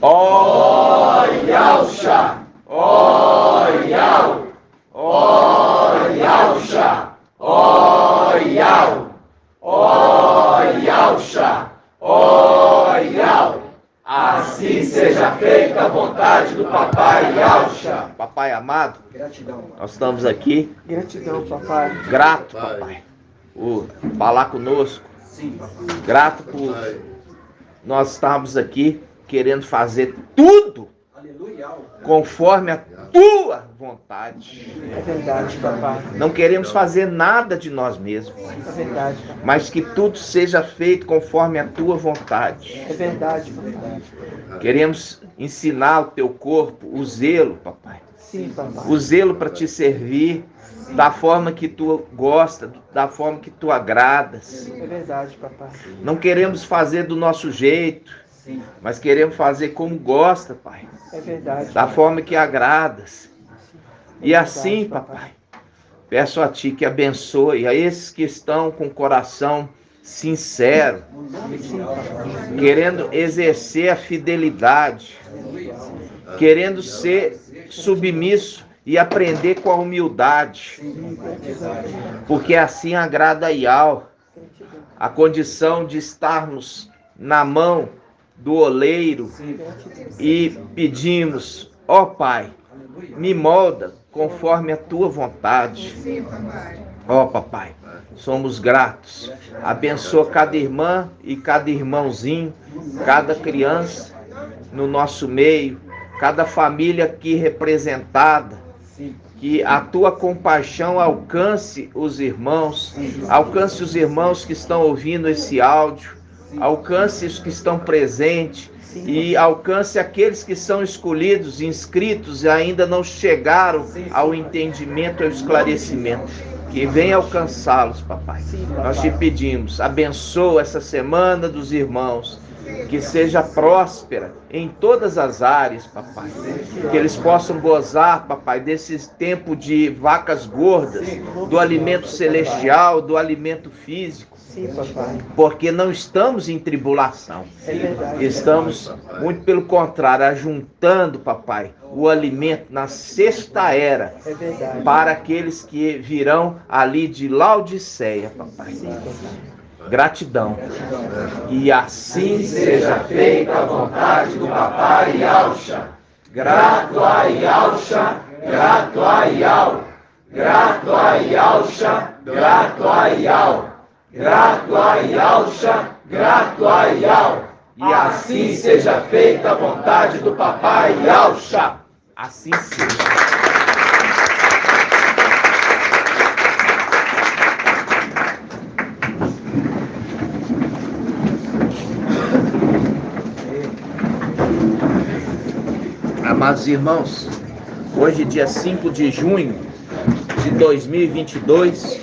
Ó Yahusha, ó Yahusha, ó Yahusha, ó Yahusha, ó Yahusha, ó Yahusha. Assim seja feita a vontade do Papai Yahusha. Papai amado, Gratidão. nós estamos aqui, Gratidão, papai. grato, papai, por falar conosco, Sim, papai. grato por nós estarmos aqui querendo fazer tudo Aleluia. conforme a tua vontade. É verdade, papai. Não queremos fazer nada de nós mesmos, É verdade, papai. mas que tudo seja feito conforme a tua vontade. É verdade, papai. Queremos ensinar o teu corpo o zelo, papai. Sim, papai. O zelo para te servir da forma que tu gosta, da forma que tu agradas. É verdade, papai. Não queremos fazer do nosso jeito, Sim. mas queremos fazer como gosta, Pai. É verdade. Da papai. forma que agradas. É E verdade, assim, papai, peço a Ti que abençoe a esses que estão com o coração sincero, Sim, papai. querendo exercer a fidelidade, querendo ser submisso e aprender com a humildade, porque assim agrada a Yahweh, a condição de estarmos na mão do oleiro e pedimos, ó Pai, me molda conforme a tua vontade. Ó papai, somos gratos. Abençoa cada irmã e cada irmãozinho, cada criança no nosso meio, cada família aqui representada. Que a tua compaixão alcance os irmãos que estão ouvindo esse áudio, alcance os que estão presentes e alcance aqueles que são escolhidos, inscritos e ainda não chegaram ao entendimento, ao esclarecimento. Que venha alcançá-los, papai. Nós te pedimos, abençoa essa semana dos irmãos, que seja próspera em todas as áreas, papai. Que eles possam gozar, papai, desse tempo de vacas gordas, do alimento celestial, do alimento físico. Sim, papai. Porque não estamos em tribulação. É verdade. Estamos, muito pelo contrário, ajuntando, papai, o alimento na sexta era É verdade. para aqueles que virão ali de Laodiceia, papai. Sim, papai. Gratidão. E assim Seja feita a vontade do Papai Yahusha. Grato a Yahusha, grato a Yahweh. Grato a Yahusha, grato a Yahweh. Grato a Yahusha, grato a Yahweh. E assim seja feita a vontade do Papai Yahusha. Assim seja. Amados irmãos, hoje dia 5 de junho de 2022,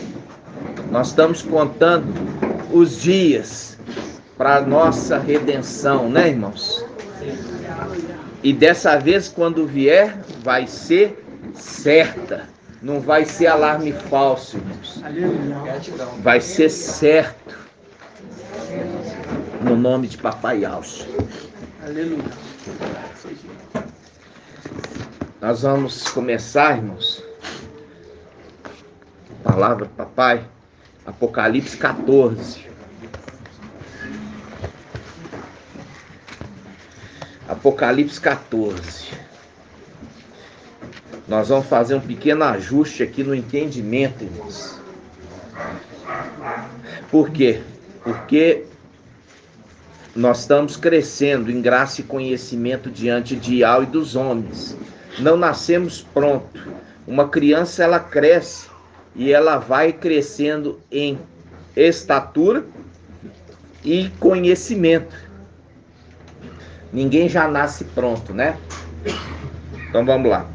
nós estamos contando os dias para a nossa redenção, né, irmãos? E dessa vez, quando vier, vai ser certa. Não vai ser alarme falso, irmãos. Vai ser certo. No nome de Papai Yahusha. Aleluia. Nós vamos começar, irmãos. Palavra do Papai. Apocalipse 14. Apocalipse 14. Nós vamos fazer um pequeno ajuste aqui no entendimento, irmãos. Por quê? Porque nós estamos crescendo em graça e conhecimento diante de Yahweh e dos homens. Não nascemos pronto. Uma criança, ela cresce e ela vai crescendo em estatura e conhecimento. Ninguém já nasce pronto, né? Então vamos lá.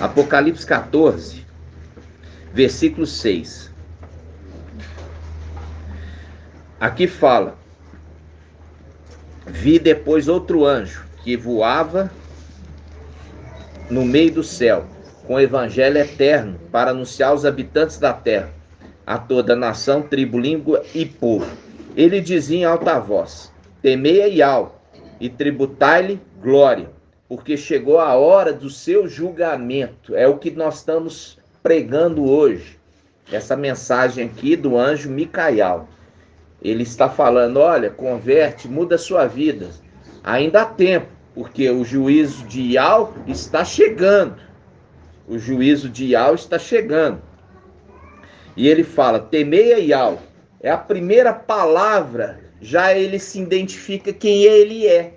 Apocalipse 14, versículo 6. Aqui fala: vi depois outro anjo que voava no meio do céu, com o evangelho eterno, para anunciar aos habitantes da terra, a toda nação, tribo, língua e povo. Ele dizia em alta voz: temei a Yahweh, e tributai-lhe glória, porque chegou a hora do seu julgamento. É o que nós estamos pregando hoje. Essa mensagem aqui do anjo Micael. Ele está falando, olha, converte, muda a sua vida. Ainda há tempo, porque o juízo de Iau está chegando. O juízo de Iau está chegando. E ele fala, temei a Iau. É a primeira palavra, já ele se identifica quem ele é.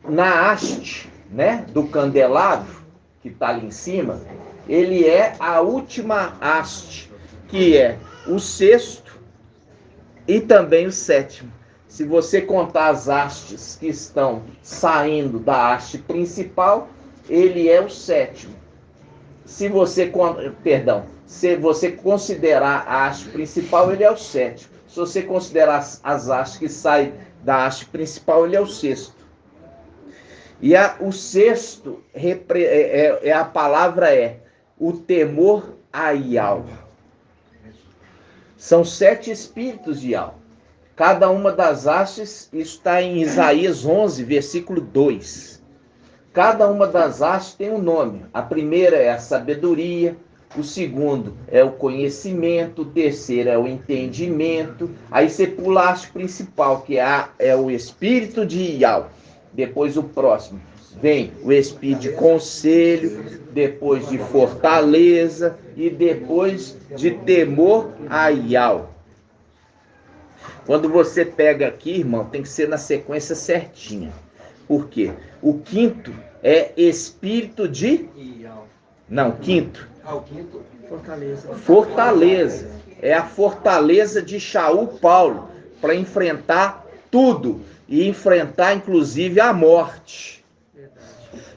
Na haste, né, do candelabro, que está ali em cima, ele é a última haste, que é o sexto e também o sétimo. Se você contar as hastes que estão saindo da haste principal, ele é o sétimo. Se você considerar a haste principal, ele é o sétimo. Se você considerar as hastes que saem da haste principal, ele é o sexto. E o sexto, a palavra é o temor a Iau. São 7 espíritos de Iau. Cada uma das hastes está em Isaías 11, versículo 2. Cada uma das hastes tem um nome. A primeira é a sabedoria, o segundo é o conhecimento, o terceiro é o entendimento. Aí você pula a haste principal, que é o espírito de Iau. Depois o próximo vem o espírito de conselho, depois de fortaleza e depois de temor a Iau. Quando você pega aqui, irmão, tem que ser na sequência certinha. Por quê? O quinto é espírito de... Não, quinto. Fortaleza. É a fortaleza de Shaul Paulo para enfrentar tudo. E enfrentar, inclusive, a morte.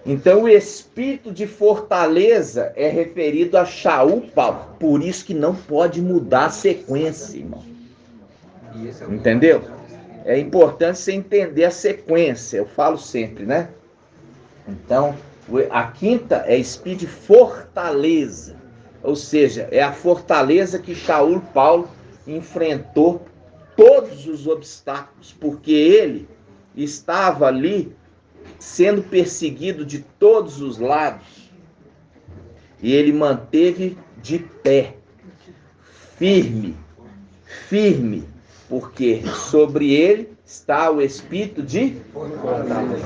Então, o espírito de fortaleza é referido a Shaul Paulo. Por isso que não pode mudar a sequência, irmão. Entendeu? É importante você entender a sequência. Eu falo sempre, né? Então, a quinta é espírito de fortaleza. Ou seja, é a fortaleza que Shaul Paulo enfrentou todos os obstáculos, porque ele estava ali sendo perseguido de todos os lados. E ele manteve de pé, firme, porque sobre ele está o espírito de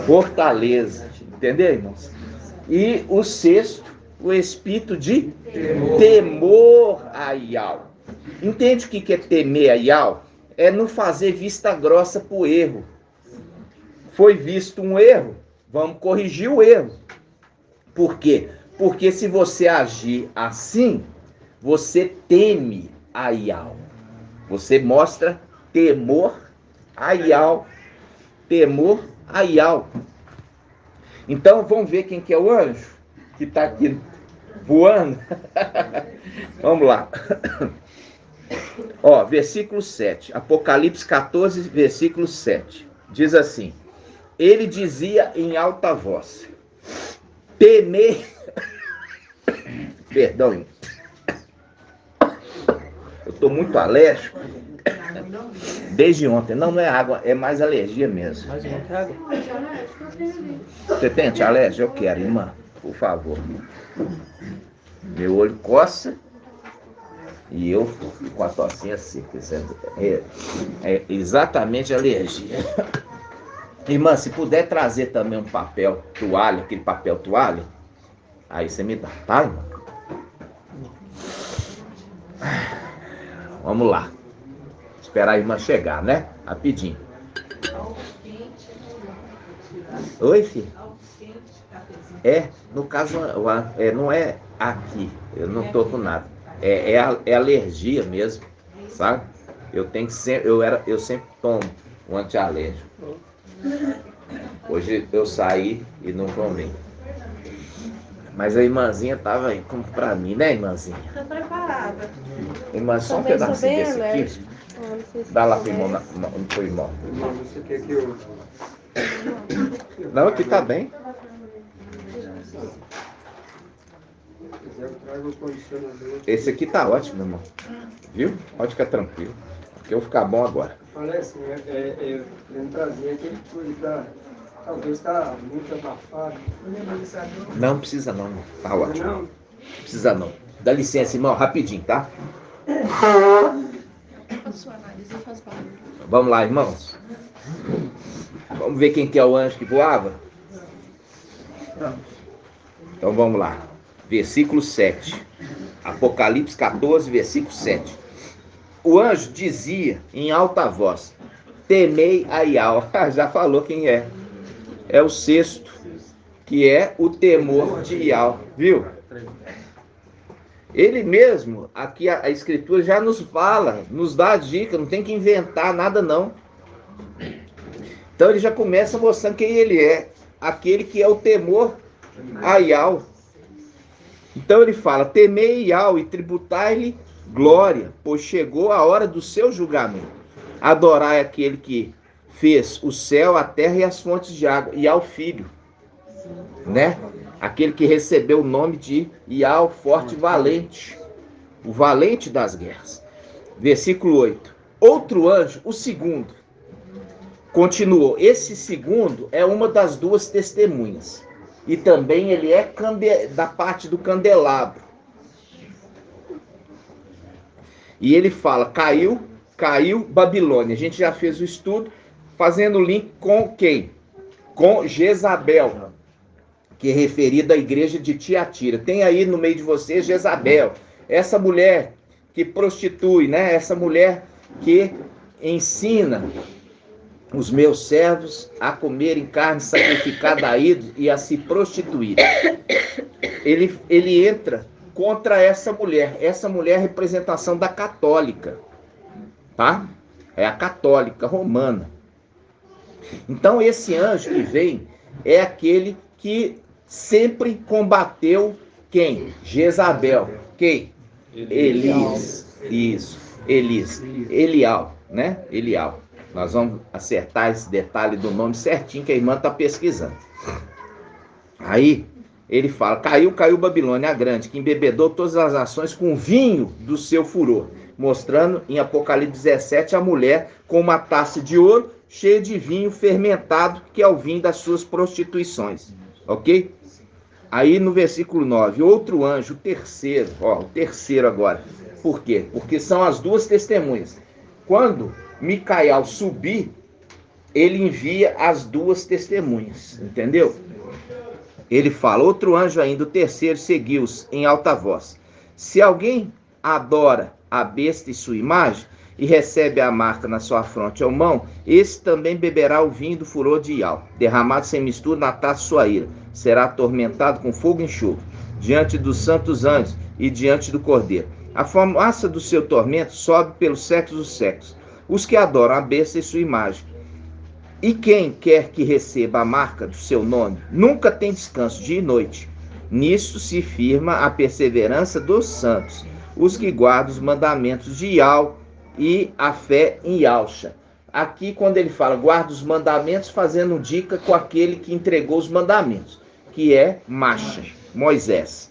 fortaleza. Entendeu, irmãos? E o sexto, o espírito de temor a Iau. Entende o que é temer a Iau? É não fazer vista grossa para o erro. Foi visto um erro, vamos corrigir o erro. Por quê? Porque se você agir assim, você teme a Iau. Você mostra temor a Iau. Temor a Iau. Então vamos ver quem que é o anjo que está aqui voando. Vamos lá. Ó, versículo 7. Apocalipse 14, versículo 7. Diz assim: ele dizia em alta voz: temei. Perdão. Eu estou muito alérgico. Desde ontem. Não é água, é mais alergia mesmo. Mais uma água? Você tem antialérgico? Eu quero, irmã. Por favor. Meu olho coça e eu fico com a tocinha seca. É exatamente alergia. Irmã, se puder trazer também um papel toalha, aquele papel toalha, aí você me dá, tá, irmã? Vamos lá. Esperar a irmã chegar, né? Rapidinho. Oi, filho? É, no caso, não é aqui. Eu não tô com nada. É alergia mesmo, sabe? Eu tenho que sempre, eu sempre tomo um antialérgico. Hoje eu saí e não tomei. Mas a irmãzinha tava aí como pra mim, né, irmãzinha? Tô preparada. Irmã, só um Também sou pedacinho bem desse alérgica. aqui. Dá lá pro irmão, pro irmão. Você quer que eu... Não, aqui tá bem. Eu trago o condicionador. Esse aqui tá ótimo, irmão. Viu? Pode ficar tranquilo. que eu vou ficar bom agora. Falei assim, querendo trazer aquele coisa pra... Talvez tá muito abafado. Não precisa não, tá ótimo. Não? Não precisa não. Dá licença, irmão, rapidinho, tá? Vamos lá, irmãos. Vamos ver quem que é o anjo que voava? Então vamos lá. Versículo 7. Apocalipse 14, versículo 7. O anjo dizia em alta voz: temei a Iau. Já falou quem é. É o sexto, que é o temor de Iau. Viu? Ele mesmo, aqui a Escritura já nos fala, nos dá a dica, não tem que inventar nada não. Então ele já começa mostrando quem ele é, aquele que é o temor a Iau. Então ele fala: temei Iau e tributai-lhe glória, pois chegou a hora do seu julgamento. Adorai aquele que fez o céu, a terra e as fontes de água, e ao filho, né? Aquele que recebeu o nome de Iau, forte e valente, o valente das guerras. Versículo 8. Outro anjo, o segundo, continuou. Esse segundo é uma das duas testemunhas. E também ele é da parte do candelabro. E ele fala: caiu Babilônia. A gente já fez o estudo, fazendo link com quem? Com Jezabel, que é referida à igreja de Tiatira. Tem aí no meio de vocês Jezabel, essa mulher que prostitui, né? Essa mulher que ensina os meus servos a comerem carne sacrificada a ídolos e a se prostituir. Ele entra contra essa mulher. Essa mulher é a representação da católica, tá? É a católica romana. Então esse anjo que vem é aquele que sempre combateu quem? Jezabel. Quem? Elias. Isso. Elial, né? Elial. Nós vamos acertar esse detalhe do nome certinho que a irmã está pesquisando. Aí ele fala: caiu Babilônia a grande, que embebedou todas as nações com o vinho do seu furor. Mostrando em Apocalipse 17 a mulher com uma taça de ouro cheia de vinho fermentado, que é o vinho das suas prostituições. Ok? Aí no versículo 9, outro anjo, o terceiro agora. Por quê? Porque são as duas testemunhas. Quando Micael subir, ele envia as duas testemunhas, entendeu? Ele fala: outro anjo ainda, o terceiro, seguiu-os em alta voz: se alguém adora a besta e sua imagem, e recebe a marca na sua fronte ou mão, esse também beberá o vinho do furor de Iau, derramado sem mistura na taça de sua ira. Será atormentado com fogo e enxofre, diante dos santos anjos e diante do Cordeiro. A fumaça do seu tormento sobe pelos séculos dos séculos. Os que adoram a besta e sua imagem. E quem quer que receba a marca do seu nome, nunca tem descanso dia e noite. Nisso se firma a perseverança dos santos, os que guardam os mandamentos de Iau e a fé em Yahshua. Aqui, quando ele fala guarda os mandamentos, fazendo dica com aquele que entregou os mandamentos, que é Masha, Moisés.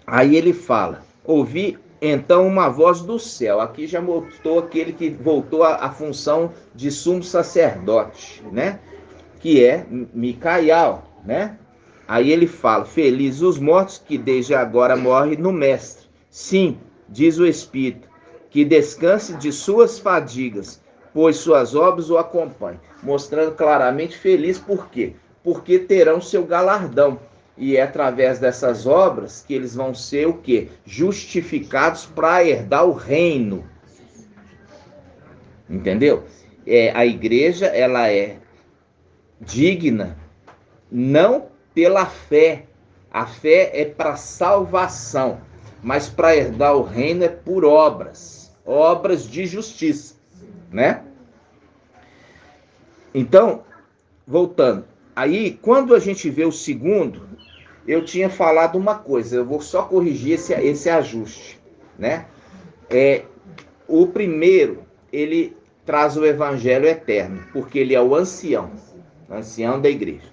Aí ele fala: ouvi então uma voz do céu. Aqui já mostrou aquele que voltou à função de sumo sacerdote, né? Que é Micael, né? Aí ele fala: felizes os mortos que desde agora morrem no mestre. Sim, diz o Espírito, que descanse de suas fadigas, pois suas obras o acompanhem. Mostrando claramente feliz, por quê? Porque terão seu galardão. E é através dessas obras que eles vão ser o quê? Justificados para herdar o reino. Entendeu? A igreja, ela é digna não pela fé. A fé é para salvação, mas para herdar o reino é por obras. Obras de justiça, né? Então, voltando. Aí, quando a gente vê o segundo, eu tinha falado uma coisa, eu vou só corrigir esse ajuste, né? O primeiro, ele traz o evangelho eterno, porque ele é o ancião da igreja.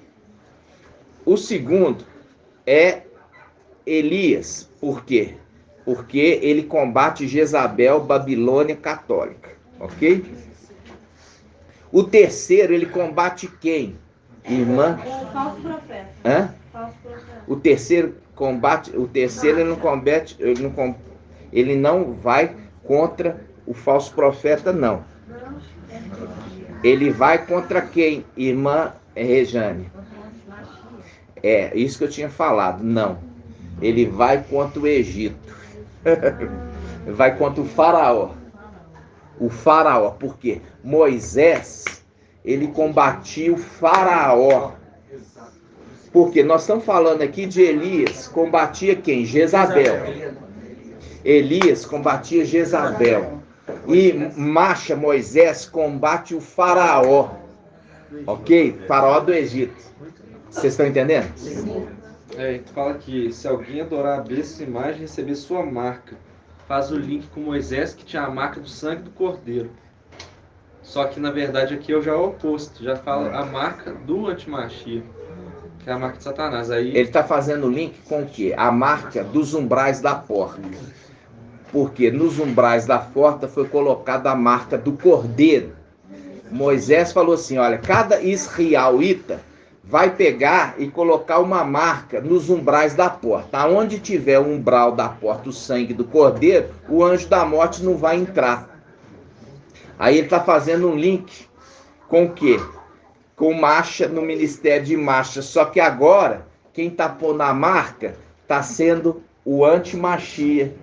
O segundo é Elias, por quê? porque ele combate Jezabel, Babilônia católica, ok? O terceiro, ele combate quem? Irmã? O falso profeta. Hã? Falso profeta. O terceiro ele não combate, ele não vai contra o falso profeta, não. Ele vai contra quem, irmã Rejane? É, isso que eu tinha falado, não. Ele vai contra o Egito. Vai contra o faraó. O faraó, por quê? Moisés, ele combatia o faraó. Porque nós estamos falando aqui de Elias, combatia quem? Jezabel. Elias combatia Jezabel. E Moisés combate o faraó. Ok? Faraó do Egito. Vocês estão entendendo? Tu fala que se alguém adorar a besta imagem, receber sua marca. Faz o link com Moisés, que tinha a marca do sangue do cordeiro. Só que na verdade aqui eu já é o oposto. Já fala a marca do antimachia, que é a marca de Satanás. Aí ele está fazendo o link com o quê? A marca dos umbrais da porta. Porque nos umbrais da porta foi colocada a marca do cordeiro. Moisés falou assim, olha, cada israelita vai pegar e colocar uma marca nos umbrais da porta. Aonde tiver o umbral da porta, o sangue do cordeiro, o anjo da morte não vai entrar. Aí ele está fazendo um link com o quê? Com marcha no ministério de marcha. Só que agora, quem está pondo a marca está sendo o antimachia,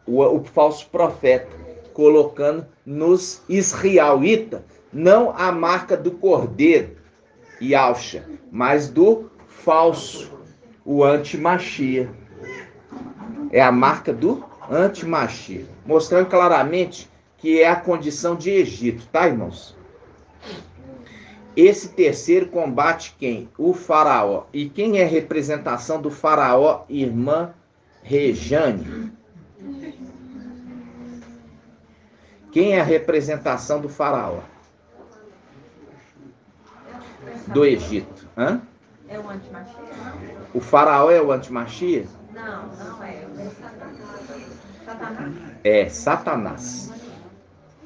o falso profeta, colocando nos israelitas, não a marca do cordeiro, Yahshua, mas do falso, o antimachia. É a marca do antimachia, mostrando claramente que é a condição de Egito, tá, irmãos? Esse terceiro combate quem? O faraó. E quem é a representação do faraó, irmã Rejane? Quem é a representação do faraó? Do Egito. Hã? É o antimachia? O faraó é o antimachia? Não, não é. É Satanás. É Satanás.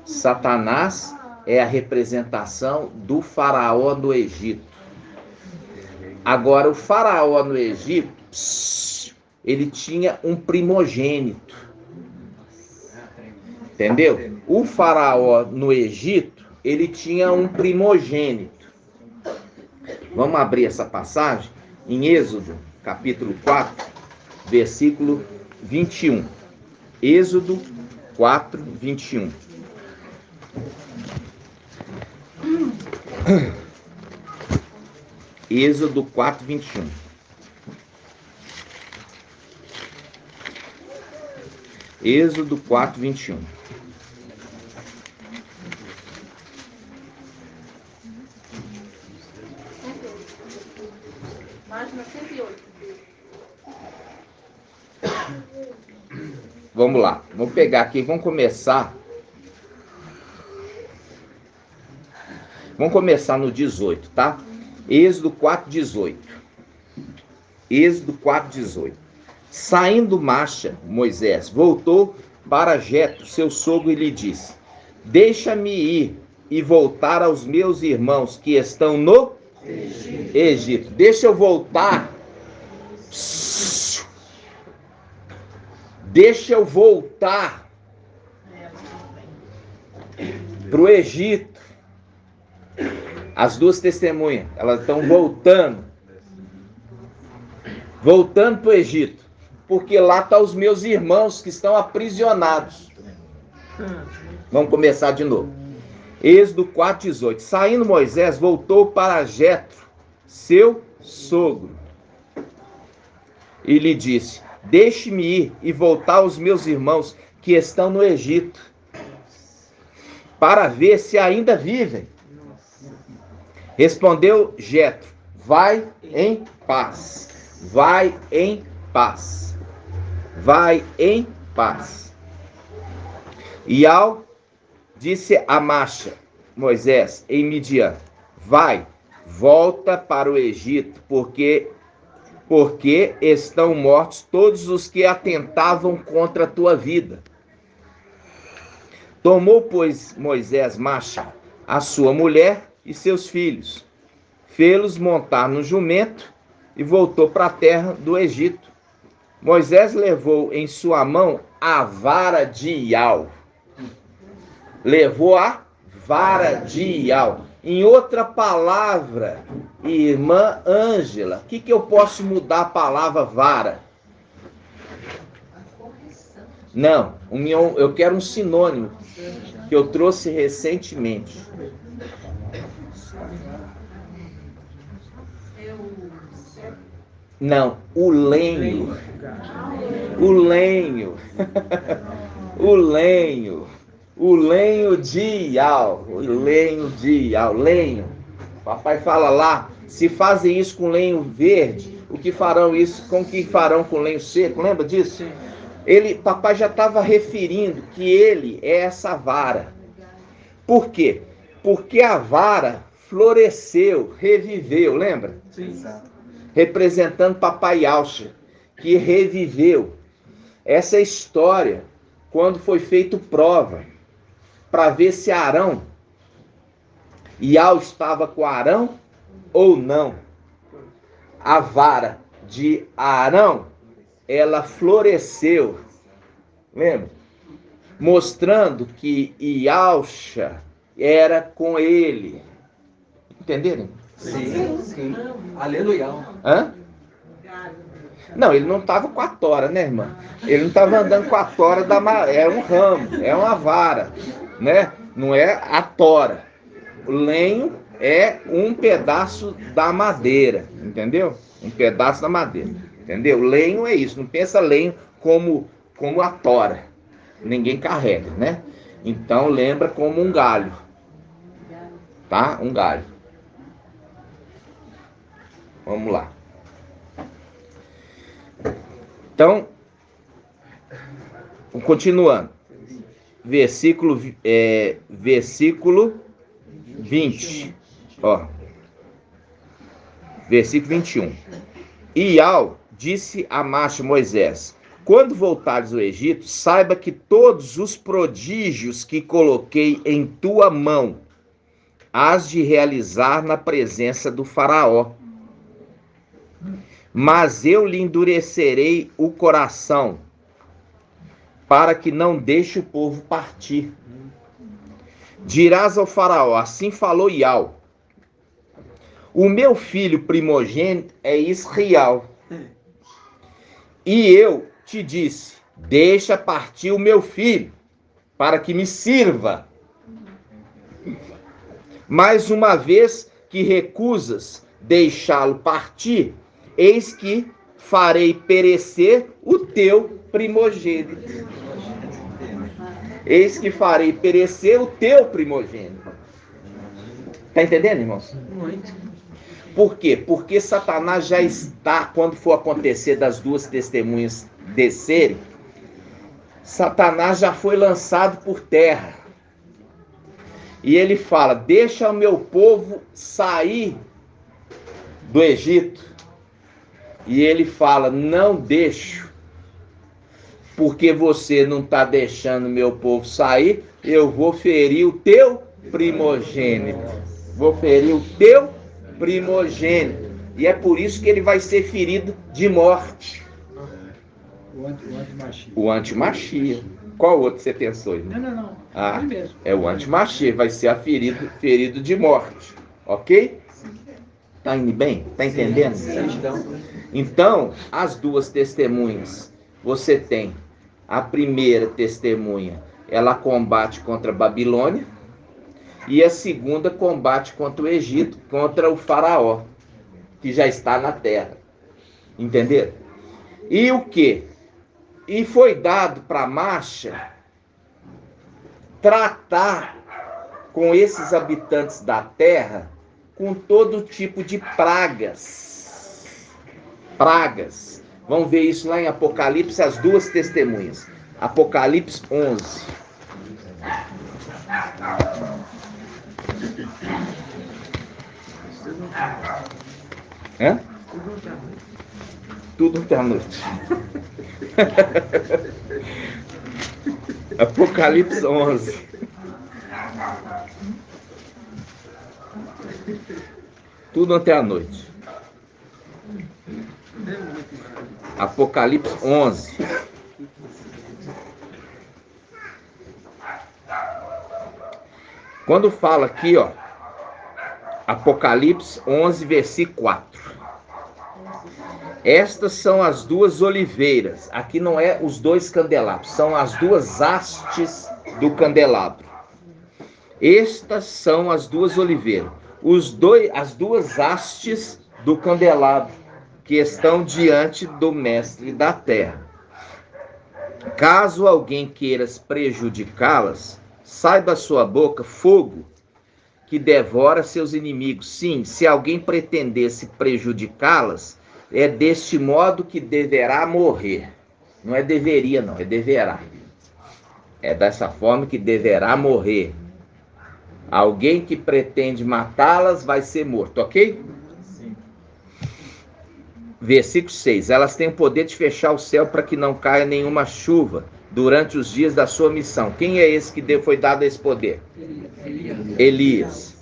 Satanás é a representação do faraó no Egito. Agora, o faraó no Egito, ele tinha um primogênito. Entendeu? O faraó no Egito, ele tinha um primogênito. Vamos abrir essa passagem em Êxodo, capítulo 4, versículo 21. Êxodo 4, 21. Êxodo 4, 21. Êxodo 4, 21. Página 108. Vamos lá, vamos pegar aqui, vamos começar. Vamos começar no 18, tá? Êxodo 4, 18. Êxodo 4, 18. Saindo marcha, Moisés voltou para Jetro, seu sogro, e lhe disse: deixa-me ir e voltar aos meus irmãos que estão no Egito. Deixa eu voltar. Deixa eu voltar para o Egito. As duas testemunhas, elas estão voltando para o Egito, porque lá estão os meus irmãos que estão aprisionados. Vamos começar de novo. Êxodo 4:18. Saindo Moisés, voltou para Jetro, seu sogro, e lhe disse: deixe-me ir e voltar aos meus irmãos que estão no Egito, para ver se ainda vivem. Respondeu Jetro: vai em paz, vai em paz, vai em paz. E disse a marcha Moisés em Midian: vai, volta para o Egito, porque porque estão mortos todos os que atentavam contra a tua vida. Tomou, pois, Moisés Macha, a sua mulher e seus filhos, fê-los montar no jumento e voltou para a terra do Egito. Moisés levou em sua mão a vara de Iau. Levou a vara de Iau. Em outra palavra, irmã Ângela, o que eu posso mudar a palavra vara? Não, eu quero um sinônimo que eu trouxe recentemente. Não, o lenho. O lenho. O lenho. O lenho de Iau. O lenho de Iau. Lenho. Papai fala lá, se fazem isso com lenho verde, o que farão isso? Com que farão com lenho seco? Lembra disso? Papai já estava referindo que ele é essa vara. Por quê? Porque a vara floresceu, reviveu, lembra? Sim. Representando Papai Yaucha, que reviveu. Essa história, quando foi feito prova, para ver se Arão, Iau estava com Arão ou não. A vara de Arão, ela floresceu, lembra? Mostrando que Yaucha era com ele. Entenderam? Sim. Aleluia. Hã? Não, ele não estava com a tora, né, irmã? Ele não estava andando com a tora é um ramo, é uma vara, né? Não é a tora. O lenho é um pedaço da madeira, entendeu? Um pedaço da madeira, entendeu? Lenho é isso, não pensa lenho como a tora. Ninguém carrega, né? Então lembra como um galho, tá? Um galho. Vamos lá. Então, continuando. Versículo 20. Ó. Versículo 21. Iau disse a Macha Moisés: quando voltares ao Egito, saiba que todos os prodígios que coloquei em tua mão hás de realizar na presença do faraó. Mas eu lhe endurecerei o coração, para que não deixe o povo partir. Dirás ao faraó, assim falou Iau: o meu filho primogênito é Israel. E eu te disse, deixa partir o meu filho, para que me sirva. Mais uma vez que recusas deixá-lo partir, eis que farei perecer o teu primogênito. Eis que farei perecer o teu primogênito. Tá entendendo, irmãos? Muito. Por quê? Porque Satanás já está, quando for acontecer das duas testemunhas descerem, Satanás já foi lançado por terra. E ele fala, deixa o meu povo sair do Egito. E ele fala, não deixo, porque você não está deixando meu povo sair, eu vou ferir o teu primogênito. Vou ferir o teu primogênito. E é por isso que ele vai ser ferido de morte. O antimachia. Qual outro você pensou, irmão? Não. Ah, Ele mesmo. é o antimachia, vai ser ferido de morte. Ok? Tá indo bem? Tá entendendo? Então, as duas testemunhas, você tem a primeira testemunha, ela combate contra a Babilônia, e a segunda combate contra o Egito, contra o faraó, que já está na terra. Entenderam? E o quê? E foi dado para Macha tratar com esses habitantes da terra com todo tipo de pragas. Pragas. Vamos ver isso lá em Apocalipse, as duas testemunhas. Apocalipse 11. Hã? Tudo ontem à noite. Apocalipse 11. Tudo ontem à noite. Apocalipse 11. Quando fala aqui, ó, Apocalipse 11, versículo 4. Estas são as duas oliveiras. Aqui não é os dois candelabros, são as duas hastes do candelabro. Estas são as duas oliveiras. As duas hastes do candelabro que estão diante do mestre da terra. Caso alguém queira prejudicá-las, sai da sua boca fogo que devora seus inimigos. Sim, se alguém pretendesse prejudicá-las, é deste modo que deverá morrer. Não é deveria, não, é deverá. É dessa forma que deverá morrer. Alguém que pretende matá-las vai ser morto, ok? Sim. Versículo 6. Elas têm o poder de fechar o céu para que não caia nenhuma chuva durante os dias da sua missão. Quem é esse que foi dado esse poder? Elias.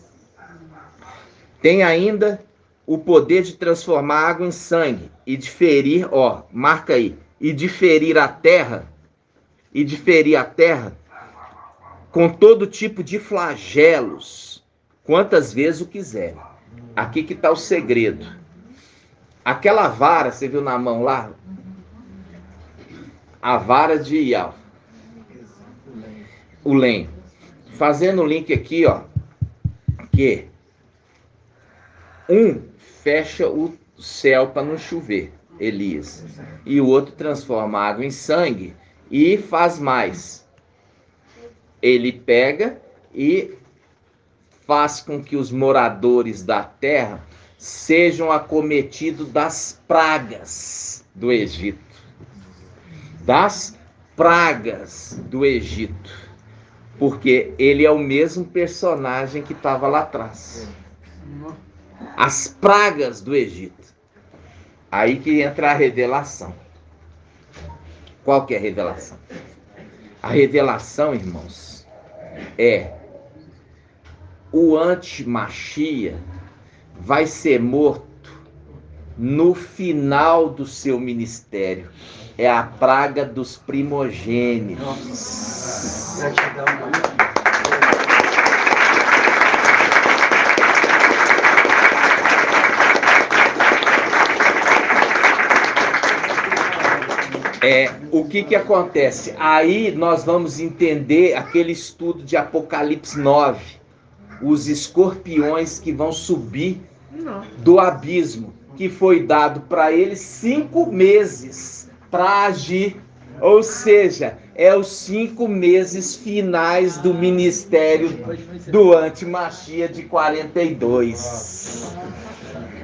Tem ainda o poder de transformar água em sangue e de ferir, ó, marca aí, e de ferir a terra, com todo tipo de flagelos, quantas vezes o quiser. Aqui que está o segredo. Aquela vara, você viu na mão lá? A vara de Ial. O lenho. Fazendo o link aqui, ó, que um fecha o céu para não chover, Elias, e o outro transforma a água em sangue e faz mais. Ele pega e faz com que os moradores da terra sejam acometidos das pragas do Egito. Das pragas do Egito. Porque ele é o mesmo personagem que estava lá atrás. As pragas do Egito. Aí que entra a revelação. Qual que é a revelação? A revelação, irmãos, é o anti-Machia vai ser morto no final do seu ministério. É a praga dos primogênitos. Gratidão. O que acontece? Aí nós vamos entender aquele estudo de Apocalipse 9. Os escorpiões que vão subir do abismo, que foi dado para eles 5 meses para agir. Ou seja, é os 5 meses finais do ministério do anti-Machia de 42.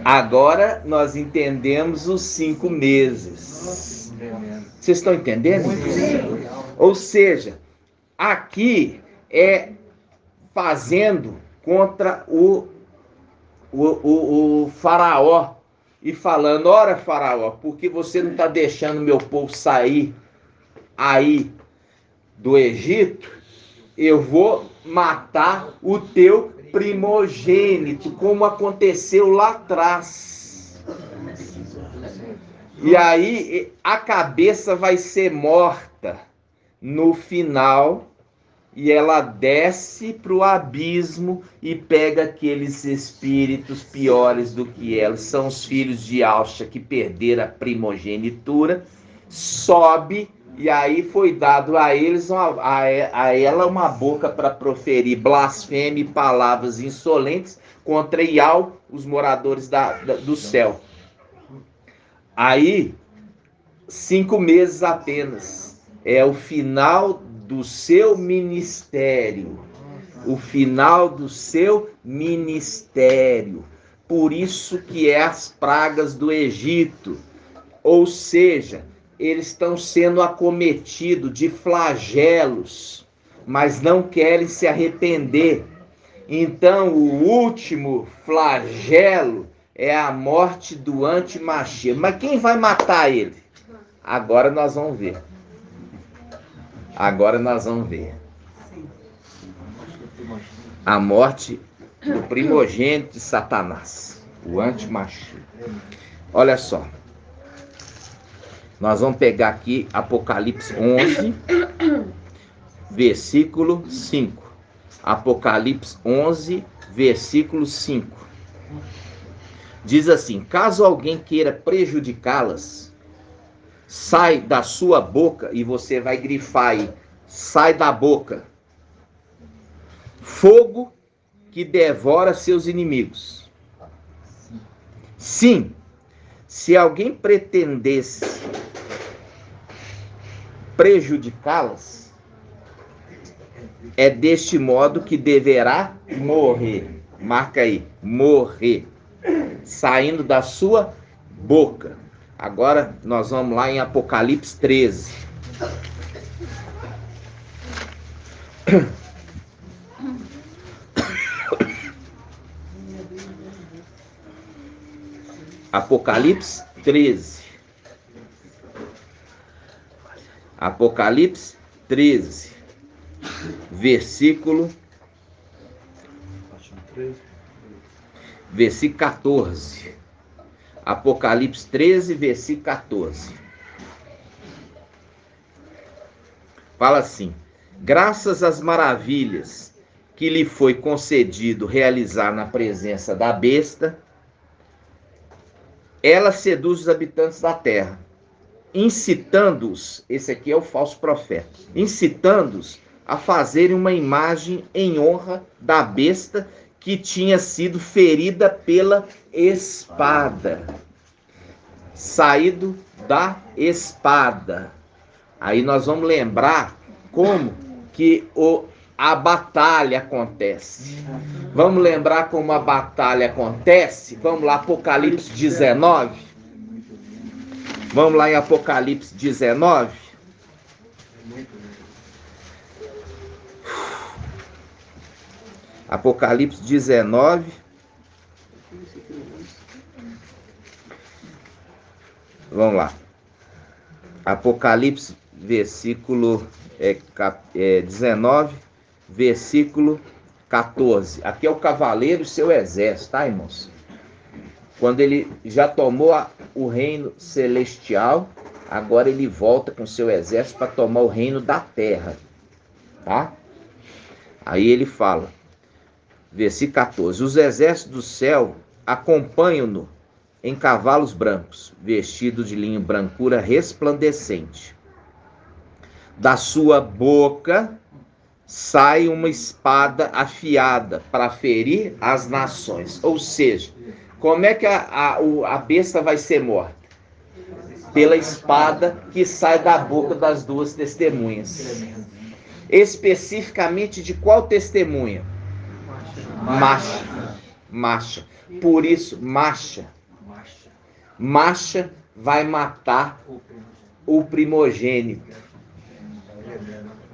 Agora nós entendemos os 5 meses. Vocês estão entendendo? Ou seja, aqui é fazendo contra o faraó e falando: ora, faraó, por que você não está deixando meu povo sair aí do Egito? Eu vou matar o teu primogênito, como aconteceu lá atrás. E aí a cabeça vai ser morta no final e ela desce para o abismo e pega aqueles espíritos piores do que ela. São os filhos de Alcha que perderam a primogenitura, sobe e aí foi dado a eles, a ela uma boca para proferir blasfêmia e palavras insolentes contra Ial, os moradores do céu. Aí, 5 meses apenas, é o final do seu ministério. O final do seu ministério. Por isso que é as pragas do Egito. Ou seja, eles estão sendo acometidos de flagelos, mas não querem se arrepender. Então, o último flagelo é a morte do anti-Mashiach. Mas quem vai matar ele? Agora nós vamos ver. Agora nós vamos ver. A morte do primogênito de Satanás, o anti-Mashiach. Olha só. Nós vamos pegar aqui Apocalipse 11, versículo 5. Apocalipse 11, versículo 5. Diz assim: caso alguém queira prejudicá-las, sai da sua boca, e você vai grifar aí, sai da boca, fogo que devora seus inimigos. Sim, se alguém pretendesse prejudicá-las, é deste modo que deverá morrer. Marca aí, morrer, saindo da sua boca. Agora nós vamos lá em Apocalipse 13. Apocalipse 13. Apocalipse 13. Versículo 14. Apocalipse 13, versículo 14. Fala assim: graças às maravilhas que lhe foi concedido realizar na presença da besta, ela seduz os habitantes da terra, incitando-os, esse aqui é o falso profeta, incitando-os a fazerem uma imagem em honra da besta que tinha sido ferida pela espada. Saído da espada. Aí nós vamos lembrar como que a batalha acontece. Vamos lembrar como a batalha acontece? Vamos lá, Apocalipse 19. Vamos lá em Apocalipse 19. Apocalipse 19. Vamos lá. Apocalipse, versículo 19, versículo 14. Aqui é o cavaleiro e seu exército, tá, irmãos? Quando ele já tomou o reino celestial, agora ele volta com seu exército para tomar o reino da terra, tá? Aí ele fala, versículo 14: os exércitos do céu acompanham-no em cavalos brancos, vestidos de linho brancura resplandecente. Da sua boca sai uma espada afiada para ferir as nações. Ou seja, como é que a besta vai ser morta? Pela espada que sai da boca das duas testemunhas. Especificamente de qual testemunha? Macha. Por isso, Macha vai matar o primogênito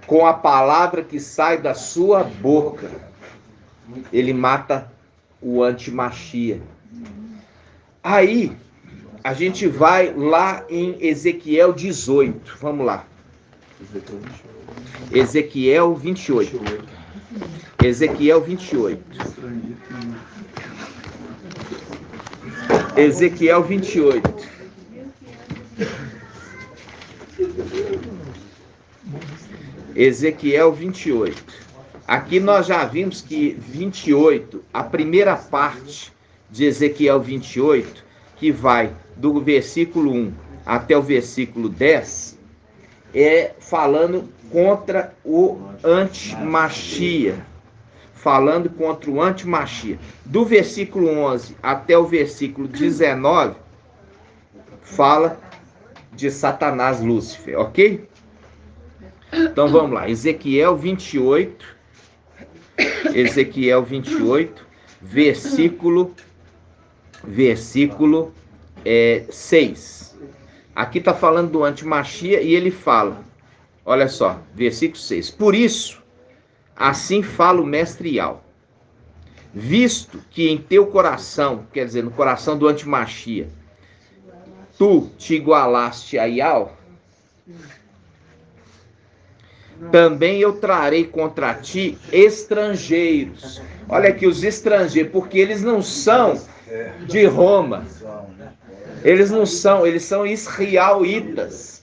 com a palavra que sai da sua boca. Ele mata o anti-Mashiach. Aí a gente vai lá em Ezequiel 18. Vamos lá. Ezequiel 28. Ezequiel 28. Ezequiel 28. Ezequiel 28. Aqui nós já vimos que 28, a primeira parte de Ezequiel 28, que vai do versículo 1 até o versículo 10, é falando contra o anti-Mashiach. Falando contra o anti-Mashiach. Do versículo 11 até o versículo 19, fala de Satanás, Lúcifer, ok? Então vamos lá, Ezequiel 28, versículo 6. Aqui está falando do anti-Mashiach e ele fala, olha só, versículo 6. Por isso, assim fala o mestre Yal, Visto que em teu coração, quer dizer, no coração do Antimachia, tu te igualaste a Ial, também eu trarei contra ti estrangeiros. Olha aqui, os estrangeiros, porque eles não são de Roma. Eles não são, eles são israelitas.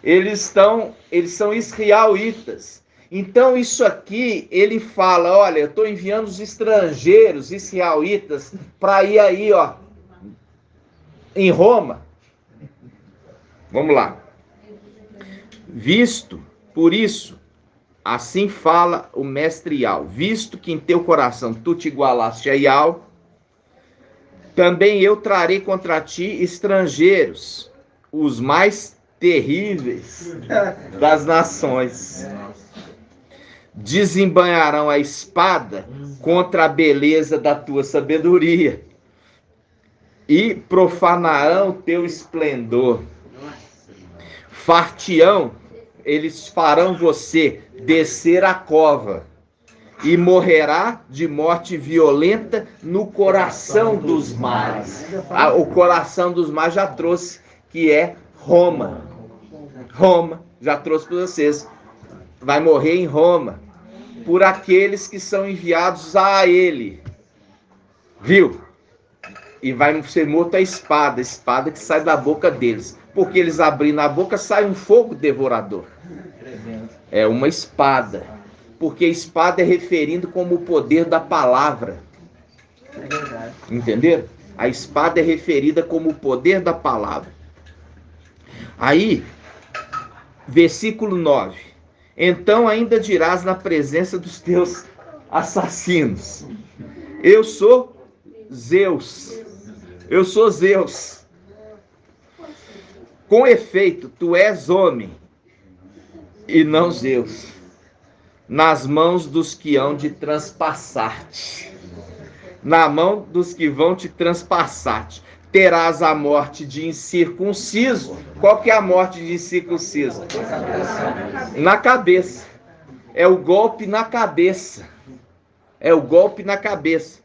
Eles são israelitas. Então isso aqui, ele fala, olha, eu estou enviando os estrangeiros israelitas para ir aí, ó, em Roma. Vamos lá. Visto, por isso, assim fala o mestre Ial, visto que em teu coração tu te igualaste a Ial, também eu trarei contra ti estrangeiros, os mais terríveis das nações. Desembanharão a espada contra a beleza da tua sabedoria e profanarão teu esplendor. Fartião, eles farão você descer a cova e morrerá de morte violenta no coração dos mares. O coração dos mares já trouxe, que é Roma. Roma, já trouxe para vocês. Vai morrer em Roma, por aqueles que são enviados a ele. Viu? E vai ser morto a espada que sai da boca deles. Porque eles abrindo a boca, sai um fogo devorador. É uma espada. Porque espada é referindo como o poder da palavra. Entenderam? A espada é referida como o poder da palavra. Aí, versículo 9. Então ainda dirás na presença dos teus assassinos: eu sou Zeus. Eu sou Zeus. Com efeito, tu és homem e não Zeus, nas mãos dos que hão de transpassar-te. Na mão dos que vão te transpassar-te. Terás a morte de incircunciso. Qual que é a morte de incircunciso? Na cabeça. É o golpe na cabeça. É o golpe na cabeça.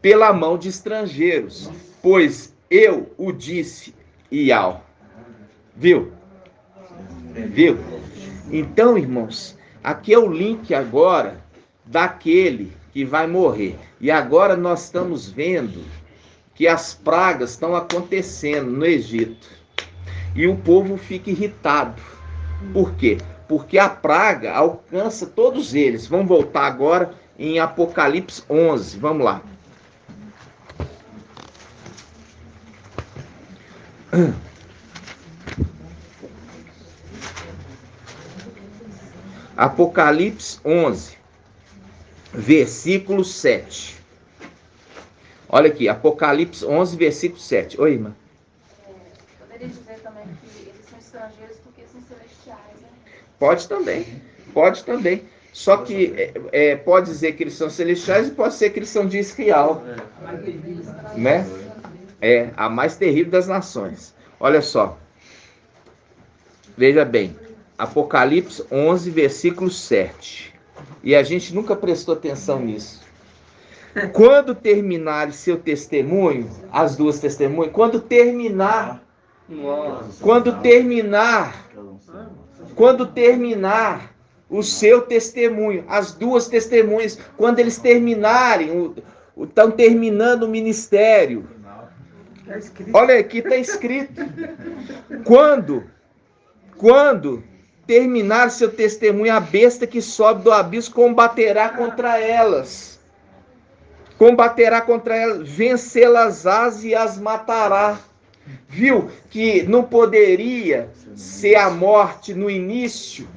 Pela mão de estrangeiros. Pois eu o disse, Ial. Viu? Viu? Então, irmãos, aqui é o link agora daquele que vai morrer. E agora nós estamos vendo que as pragas estão acontecendo no Egito. E o povo fica irritado. Por quê? Porque a praga alcança todos eles. Vamos voltar agora em Apocalipse 11. Vamos lá. Apocalipse 11, versículo 7. Olha aqui, Apocalipse 11, versículo 7. Oi, irmã. Poderia dizer também que eles são estrangeiros porque são celestiais, né? Pode também. Só que pode dizer que eles são celestiais e pode ser que eles são de Israel. Né? É a mais terrível das nações. Olha só. Veja bem. Apocalipse 11, versículo 7. E a gente nunca prestou atenção nisso. Quando terminar seu testemunho, as duas testemunhas, quando terminar o seu testemunho, as duas testemunhas, quando eles terminarem, estão terminando o ministério. Olha aqui, está escrito. Quando terminar seu testemunho, a besta que sobe do abismo combaterá contra elas. Vencê-las e as matará. Viu que não poderia ser a morte no início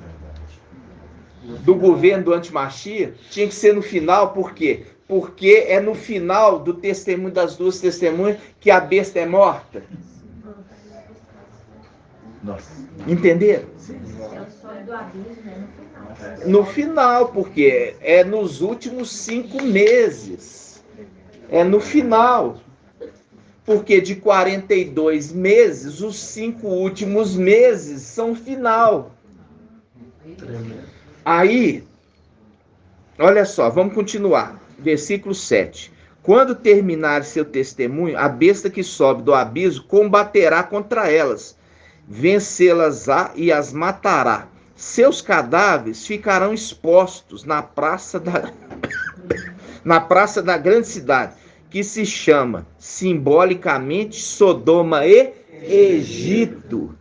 do governo do Antimachia? Tinha que ser no final, por quê? Porque é no final do testemunho das duas testemunhas que a besta é morta. Entenderam? É o sonho do abismo, né? No final. No final, porque é nos últimos 5 meses. É no final. Porque de 42 meses, os 5 últimos meses são final. Aí, olha só, vamos continuar. versículo 7. Quando terminar seu testemunho, a besta que sobe do abismo combaterá contra elas, vencê-las-á e as matará. Seus cadáveres ficarão expostos na praça da grande cidade, que se chama simbolicamente Sodoma e Egito.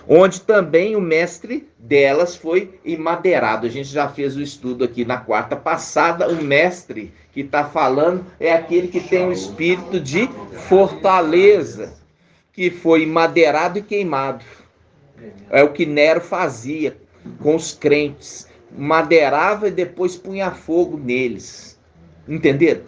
Onde também o mestre delas foi emadeirado. A gente já fez o estudo aqui na quarta passada. O mestre que está falando é aquele que tem um espírito de fortaleza, que foi emadeirado e queimado. É o que Nero fazia com os crentes. Madeirava e depois punha fogo neles. Entenderam?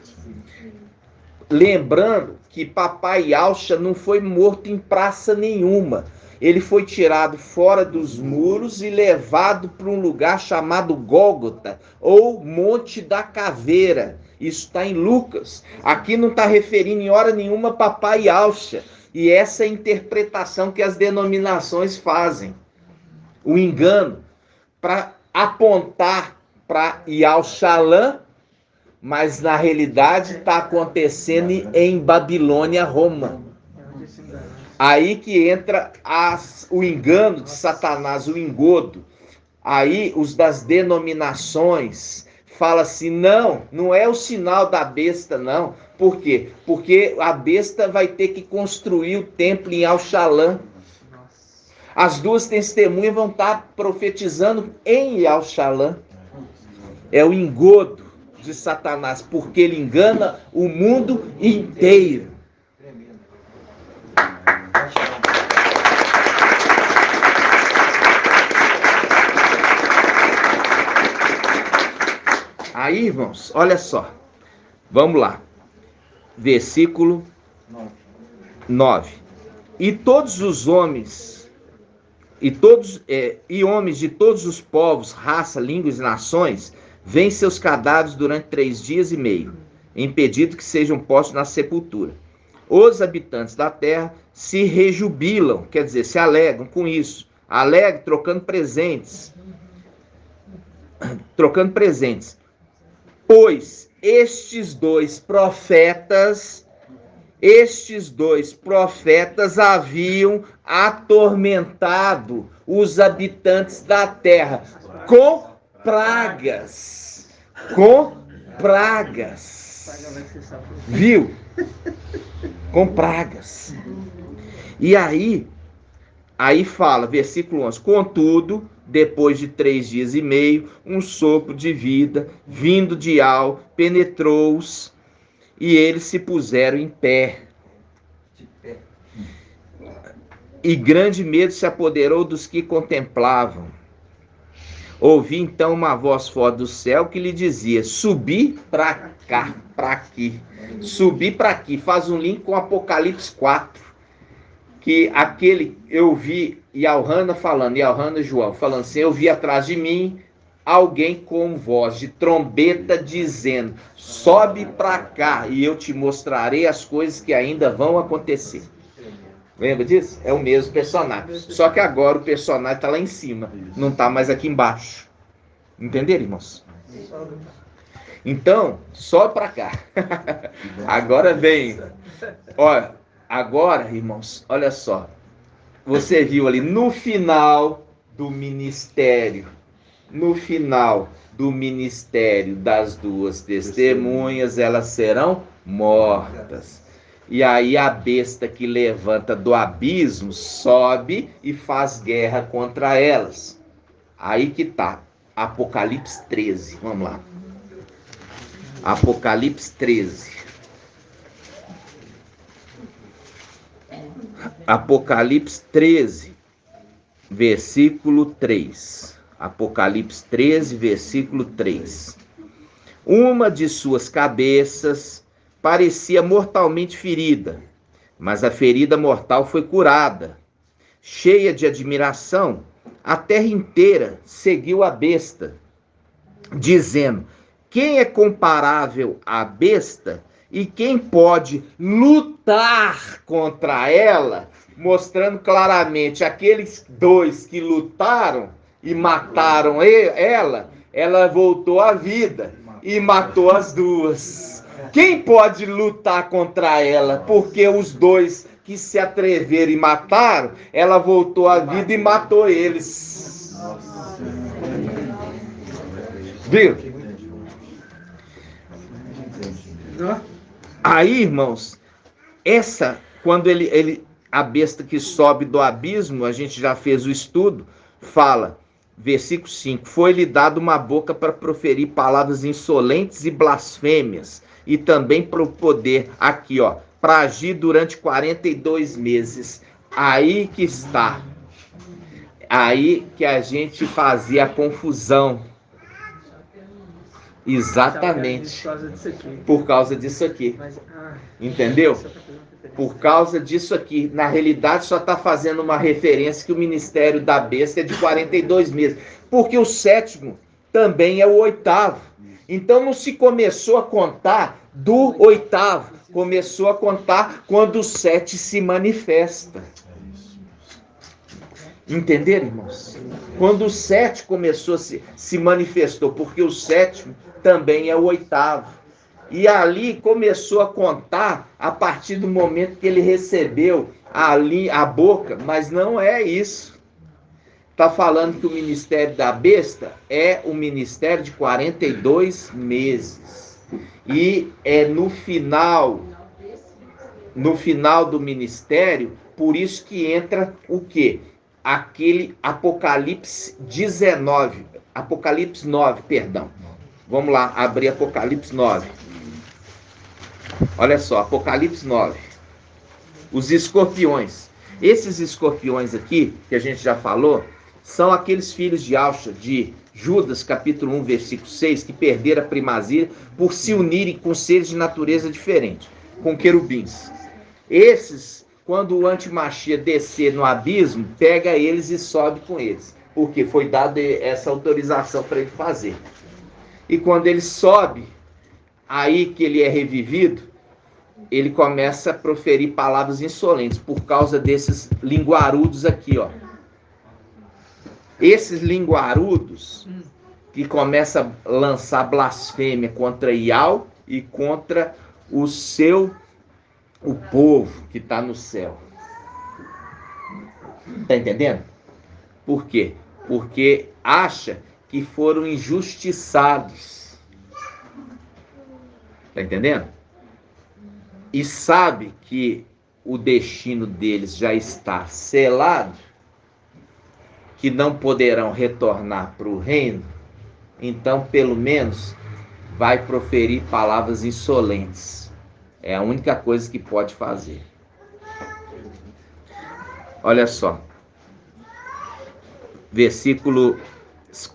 Lembrando que Papai Alcha não foi morto em praça nenhuma. Ele foi tirado fora dos muros e levado para um lugar chamado Gólgota, ou Monte da Caveira. Isso está em Lucas. Aqui não está referindo em hora nenhuma Papai Alcha. E essa é a interpretação que as denominações fazem. O engano para apontar para Yalxalã, mas na realidade está acontecendo em Babilônia, Roma. Aí que entra o engano de Satanás, o engodo. Aí os das denominações falam assim, não é o sinal da besta, não. Por quê? Porque a besta vai ter que construir o templo em Yalxalã. As duas testemunhas vão estar profetizando em Yalxalã. É o engodo de Satanás, porque ele engana o mundo inteiro. Aí, irmãos, olha só. Vamos lá. Versículo 9. E todos os homens, e homens de todos os povos, raça, línguas e nações, veem seus cadáveres durante 3 dias e meio, impedido que sejam postos na sepultura. Os habitantes da terra se rejubilam, quer dizer, se alegram com isso. Alegram trocando presentes. Pois estes dois profetas haviam atormentado os habitantes da terra com pragas. Viu? Com pragas. E aí fala, versículo 11, contudo, depois de 3 dias e meio, um sopro de vida, vindo de Al, penetrou-os, e eles se puseram em pé. E grande medo se apoderou dos que contemplavam. Ouvi então uma voz fora do céu que lhe dizia, subi para cá, para aqui. Subir para aqui, faz um link com Apocalipse 4. Que eu vi Yalhana e João falando assim, eu vi atrás de mim alguém com voz de trombeta dizendo, sobe para cá e eu te mostrarei as coisas que ainda vão acontecer. Lembra disso? É o mesmo personagem. Só que agora o personagem está lá em cima, não está mais aqui embaixo. Entenderam, irmãos? Então, sobe para cá. Agora vem. Olha, agora, irmãos, olha só. Você viu ali no final do ministério das duas testemunhas, elas serão mortas. E aí a besta que levanta do abismo sobe e faz guerra contra elas. Aí que tá. Apocalipse 13. Vamos lá. Apocalipse 13. Apocalipse 13, versículo 3. Apocalipse 13, versículo 3. Uma de suas cabeças parecia mortalmente ferida, mas a ferida mortal foi curada. Cheia de admiração, a terra inteira seguiu a besta, dizendo, quem é comparável à besta e quem pode lutar contra ela? Mostrando claramente aqueles dois que lutaram e mataram ela, ela voltou à vida e matou as duas. Quem pode lutar contra ela? Porque os dois que se atreveram e mataram, ela voltou à vida e matou eles. Viu? Aí, irmãos, quando a besta que sobe do abismo, a gente já fez o estudo, fala, versículo 5, foi-lhe dado uma boca para proferir palavras insolentes e blasfêmias, e também para o poder, aqui ó, para agir durante 42 meses. Aí que está. Aí que a gente fazia a confusão. Exatamente. Por causa disso aqui. Entendeu? Por causa disso aqui. Na realidade, só está fazendo uma referência que o ministério da besta é de 42 meses. Porque o sétimo também é o oitavo. Então não se começou a contar do oitavo. Começou a contar quando o 7 se manifesta. Entenderam, irmãos? Quando o 7 começou se manifestou, porque o sétimo também é o oitavo. E ali começou a contar a partir do momento que ele recebeu a boca, mas não é isso. Está falando que o ministério da besta é o ministério de 42 meses. E é no final do ministério, por isso que entra o quê? Aquele Apocalipse 19, Apocalipse 9, perdão. Vamos lá, abrir Apocalipse 9. Olha só, Apocalipse 9. Os escorpiões. Esses escorpiões aqui, que a gente já falou, são aqueles filhos de Alcha, de Judas, capítulo 1, versículo 6, que perderam a primazia por se unirem com seres de natureza diferente, com querubins. Esses, quando o antimachia descer no abismo, pega eles e sobe com eles, porque foi dada essa autorização para ele fazer. E quando ele sobe, aí que ele é revivido, ele começa a proferir palavras insolentes, por causa desses linguarudos aqui, ó. Esses linguarudos que começam a lançar blasfêmia contra Iau e contra o povo que está no céu. Está entendendo? Por quê? Porque acha que foram injustiçados. Está entendendo? E sabe que o destino deles já está selado, que não poderão retornar para o reino, então pelo menos vai proferir palavras insolentes. É a única coisa que pode fazer. Olha só. Versículo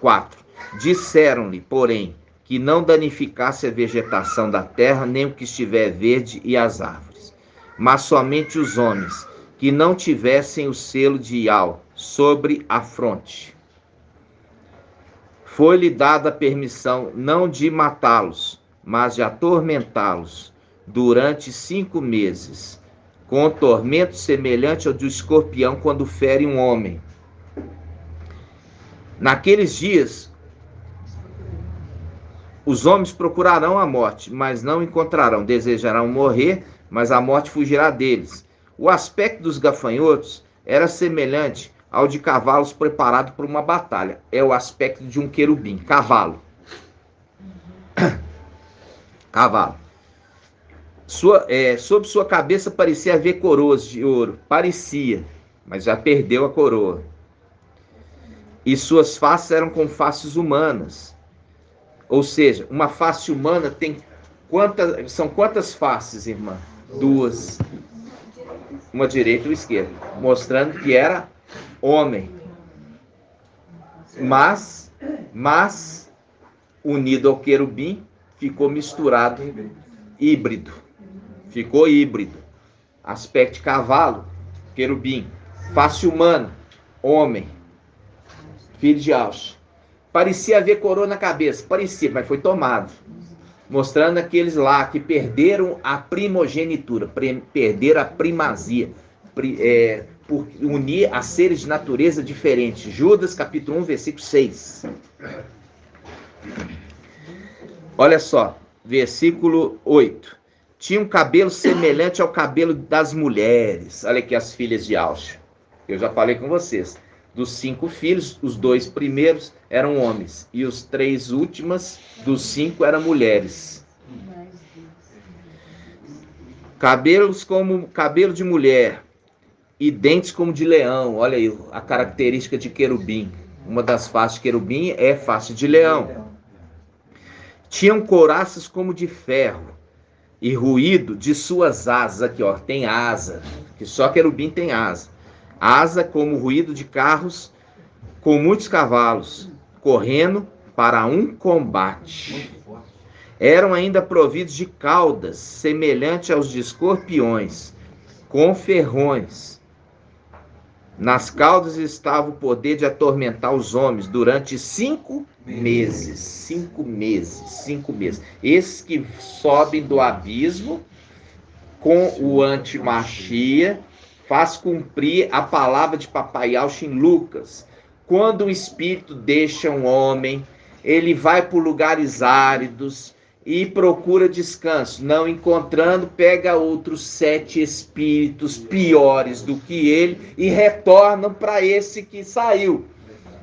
4. Disseram-lhe, porém, que não danificasse a vegetação da terra, nem o que estiver verde e as árvores, mas somente os homens, que não tivessem o selo de Iau sobre a fronte. Foi-lhe dada a permissão não de matá-los, mas de atormentá-los durante 5 meses, com um tormento semelhante ao do escorpião quando fere um homem. Naqueles dias, os homens procurarão a morte, mas não encontrarão. Desejarão morrer, mas a morte fugirá deles. O aspecto dos gafanhotos era semelhante ao de cavalos preparados para uma batalha. É o aspecto de um querubim, cavalo. Cavalo. Sobre sua cabeça parecia haver coroas de ouro. Parecia, mas já perdeu a coroa. E suas faces eram como faces humanas. Ou seja, uma face humana tem são quantas faces, irmã? 2. Uma direita e uma esquerda. Mostrando que era homem. Mas unido ao querubim, ficou misturado, híbrido. Ficou híbrido. Aspecto de cavalo, querubim. Face humana, homem. Filho de Alcha. Parecia haver coroa na cabeça. Parecia, mas foi tomado. Mostrando aqueles lá que perderam a primogenitura, perderam a primazia, por unir a seres de natureza diferente. Judas, capítulo 1, versículo 6. Olha só, versículo 8. Tinha um cabelo semelhante ao cabelo das mulheres. Olha aqui as filhas de Ausha. Eu já falei com vocês. Dos 5 filhos, os 2 primeiros eram homens. E os 3 últimos, dos 5, eram mulheres. Cabelos como cabelo de mulher. E dentes como de leão. Olha aí a característica de querubim. Uma das faces de querubim é face de leão. Tinham couraças como de ferro. E ruído de suas asas. Aqui, ó, tem asa. Que só querubim tem asa. Asa como ruído de carros com muitos cavalos, correndo para um combate. Eram ainda providos de caudas, semelhante aos de escorpiões, com ferrões. Nas caudas estava o poder de atormentar os homens durante 5 meses. 5 meses, 5 meses. Esses que sobem do abismo com o antimachia, faz cumprir a palavra de Papai Ausha em Lucas. Quando o espírito deixa um homem, ele vai por lugares áridos e procura descanso. Não encontrando, pega outros 7 espíritos piores do que ele e retornam para esse que saiu.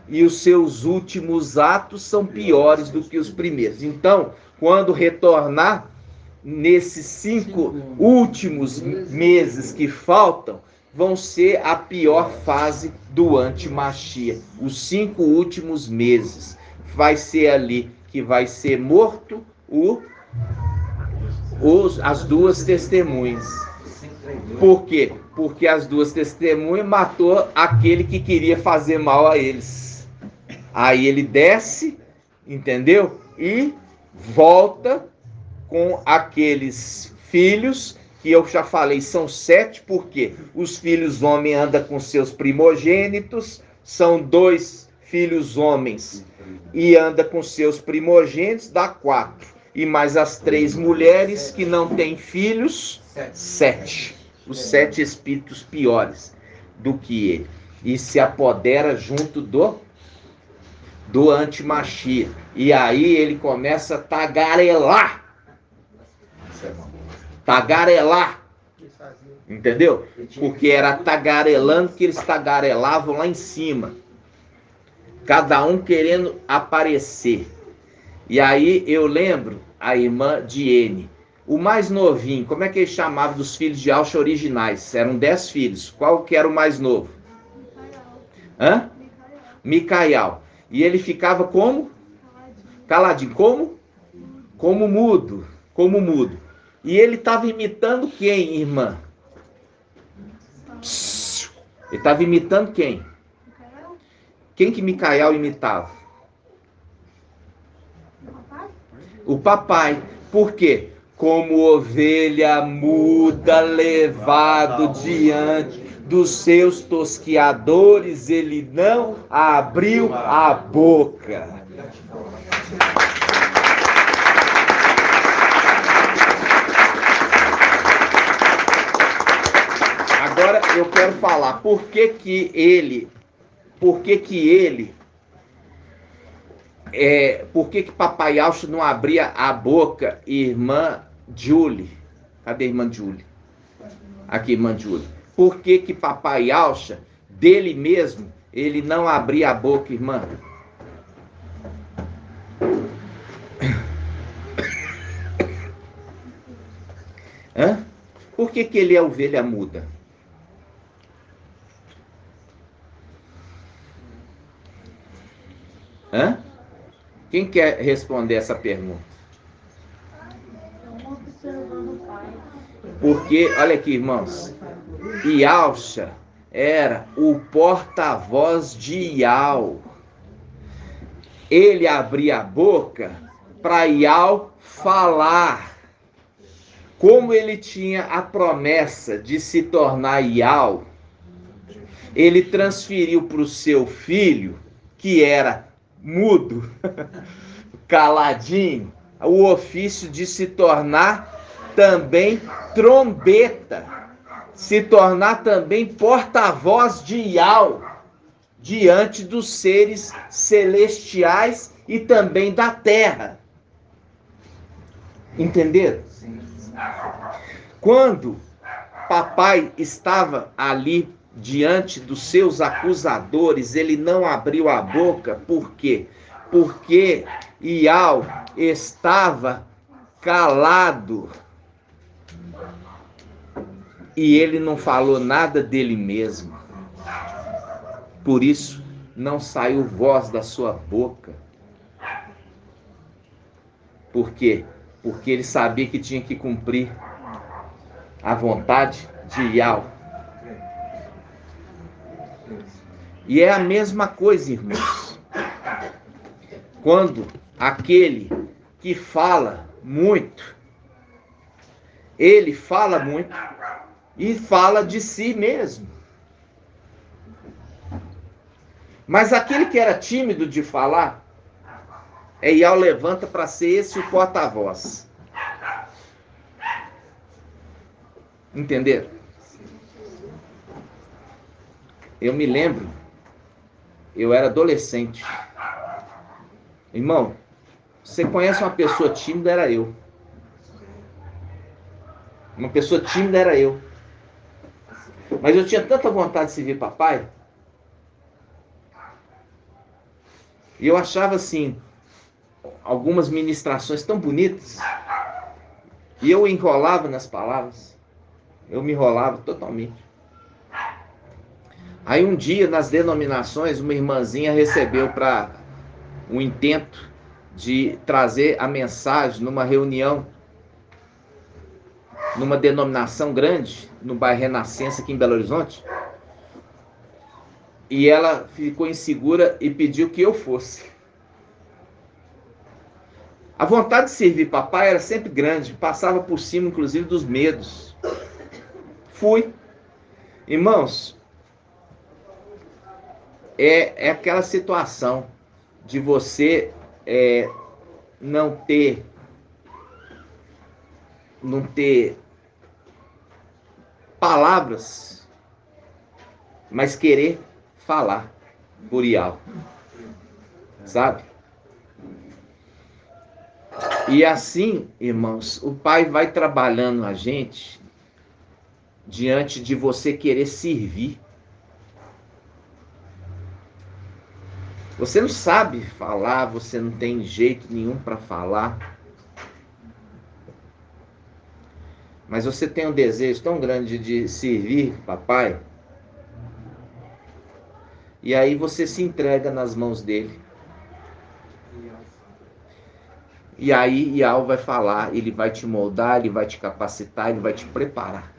E os seus últimos atos são piores do que os primeiros. Então, quando retornar, nesses 5 últimos meses que faltam, vão ser a pior fase do antimachia. Os 5 últimos meses. Vai ser ali que vai ser morto as 2 testemunhas. Por quê? Porque as 2 testemunhas matou aquele que queria fazer mal a eles. Aí ele desce, entendeu? E volta com aqueles filhos, que eu já falei, são 7, porque os filhos homens andam com seus primogênitos, são 2 filhos homens e anda com seus primogênitos, dá 4. E mais as 3 mulheres que não têm filhos, 7. Os 7 espíritos piores do que ele. E se apodera junto do antimachia. E aí ele começa a tagarelar. Tagarelar. Entendeu? Porque era tagarelando que eles tagarelavam lá em cima. Cada um querendo aparecer. E aí eu lembro a irmã Diene. O mais novinho, como é que ele chamava dos filhos de Ausha originais? Eram 10 filhos. Qual que era o mais novo? Hã? Micael. E ele ficava como? Caladinho. Como? Como mudo. Como mudo. E ele estava imitando quem, irmã? Ele estava imitando quem? Quem que Micael imitava? O papai. Por quê? Como ovelha muda, levado diante dos seus tosquiadores, ele não abriu a boca. Agora eu quero falar por que Papai Ausha não abria a boca, irmã Julie? Cadê a irmã Julie? Aqui, irmã Julie. Por que Papai Ausha, dele mesmo, ele não abria a boca, irmã? Hã? Por que ele é ovelha muda? Hã? Quem quer responder essa pergunta? Porque, olha aqui, irmãos, Ausha era o porta-voz de Iau. Ele abria a boca para Iau falar. Como ele tinha a promessa de se tornar Iau, ele transferiu para o seu filho, que era mudo, caladinho, o ofício de se tornar também trombeta, se tornar também porta-voz de Iau, diante dos seres celestiais e também da terra. Entenderam? Quando papai estava ali diante dos seus acusadores, ele não abriu a boca. Por quê? Porque Iau estava calado. E ele não falou nada dele mesmo. Por isso, não saiu voz da sua boca. Por quê? Porque ele sabia que tinha que cumprir a vontade de Iau. E é a mesma coisa, irmãos. Quando aquele que fala muito, ele fala muito e fala de si mesmo. Mas aquele que era tímido de falar, Iau levanta para ser esse o porta-voz. Entenderam? Eu me lembro, eu era adolescente. Irmão, você conhece uma pessoa tímida? Era eu. Uma pessoa tímida era eu. Mas eu tinha tanta vontade de servir papai. E eu achava assim, algumas ministrações tão bonitas. E eu enrolava nas palavras. Eu me enrolava totalmente. Aí um dia, nas denominações, uma irmãzinha recebeu para o intento de trazer a mensagem numa reunião, numa denominação grande, no bairro Renascença, aqui em Belo Horizonte. E ela ficou insegura e pediu que eu fosse. A vontade de servir papai era sempre grande, passava por cima, inclusive, dos medos. Fui. Irmãos, é aquela situação de você não ter palavras, mas querer falar por Iau, sabe? E assim, irmãos, o Pai vai trabalhando a gente diante de você querer servir. Você não sabe falar, você não tem jeito nenhum para falar. Mas você tem um desejo tão grande de servir papai. E aí você se entrega nas mãos dele. E aí Iau vai falar, ele vai te moldar, ele vai te capacitar, ele vai te preparar.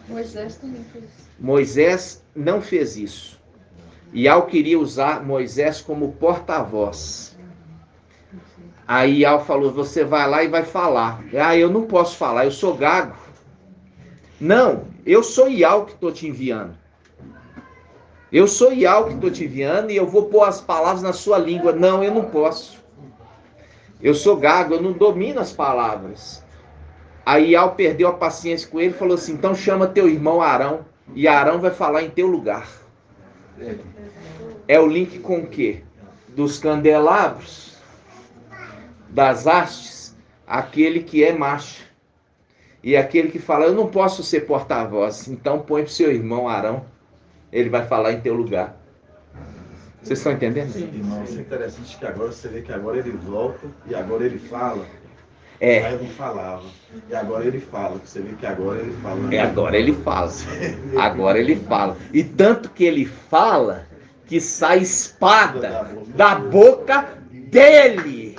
Moisés também fez isso. Moisés não fez isso. Iau queria usar Moisés como porta-voz. Aí Iau falou, você vai lá e vai falar. Eu não posso falar, eu sou gago. Não, eu sou Iau que estou te enviando. Eu sou Iau que estou te enviando e eu vou pôr as palavras na sua língua. Não, eu não posso. Eu sou gago, eu não domino as palavras. Aí Iau perdeu a paciência com ele e falou assim, então chama teu irmão Arão e Arão vai falar em teu lugar. É o link com o quê? Dos candelabros, das hastes, aquele que é macho. E aquele que fala, eu não posso ser porta-voz, então põe pro seu irmão Arão, ele vai falar em teu lugar. Vocês estão entendendo? Sim, irmão, isso é interessante que agora você vê que agora ele volta e agora ele fala. É. Aí não falava. E agora ele fala. Você vê que agora ele fala. Agora ele fala. Agora ele fala. E tanto que ele fala que sai espada da boca dele.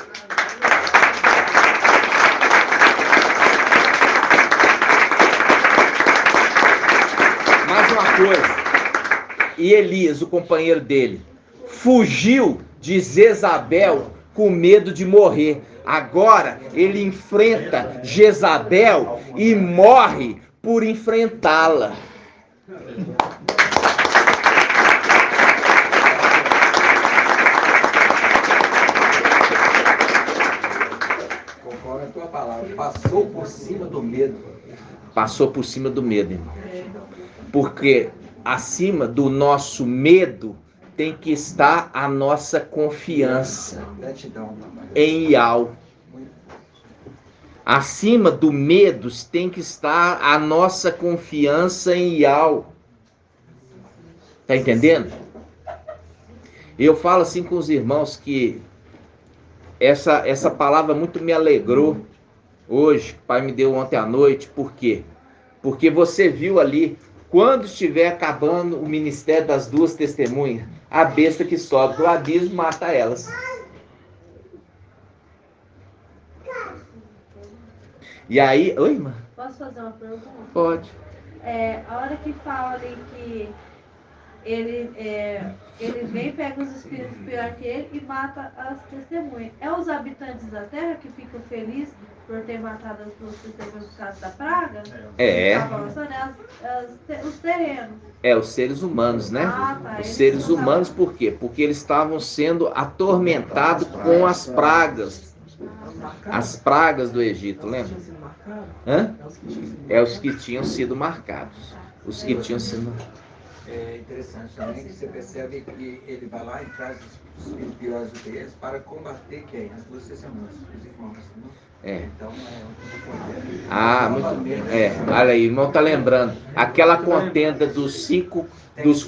Mais uma coisa. E Elias, o companheiro dele, fugiu de Jezabel com medo de morrer. Agora ele enfrenta Jezabel e morre por enfrentá-la. Conforme a tua palavra, passou por cima do medo. Passou por cima do medo, irmão. Porque acima do nosso medo tem que estar a nossa confiança Gratidão, papai. em Iau. Acima do medo tem que estar a nossa confiança em Iau. Tá entendendo? Eu falo assim com os irmãos que essa palavra muito me alegrou hoje, que o Pai me deu ontem à noite. Por quê? Porque você viu ali, quando estiver acabando o ministério das duas testemunhas, a besta que sobe do abismo mata elas. E aí... Oi, irmã? Posso fazer uma pergunta? Pode. A hora que fala ali que ele vem, pega os espíritos pior que ele e mata as testemunhas. É os habitantes da terra que ficam felizes por ter matado as duas testemunhas por causa da praga? É. Tá balançando, os terrenos. Os seres humanos, né? Tá. Os seres humanos, por quê? Porque eles estavam sendo atormentados com as pragas. As pragas do Egito, lembra? Hã? É os que tinham sido marcados. Os que tinham sido marcados. É interessante também que você percebe que ele vai lá e traz os espíritos piores do que eles para combater quem? As duas testemunhas, os irmãos. Né? Então, olha aí, o irmão tá lembrando. Aquela contenda dos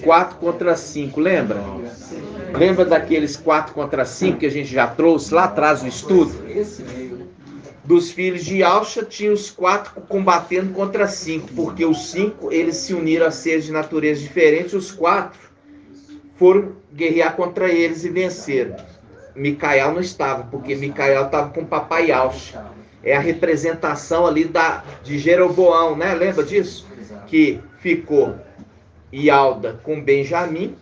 4 contra 5, lembra? Lembra daqueles 4 contra 5 que a gente já trouxe lá atrás no estudo? Esse meio Dos filhos de Alcha tinha os 4 combatendo contra 5, porque os 5 eles se uniram a seres de natureza diferente, os 4 foram guerrear contra eles e venceram. Micael não estava, porque Micael estava com o papai Alcha. É a representação ali de Jeroboão, né? Lembra disso? Que ficou Ialda com Benjamim,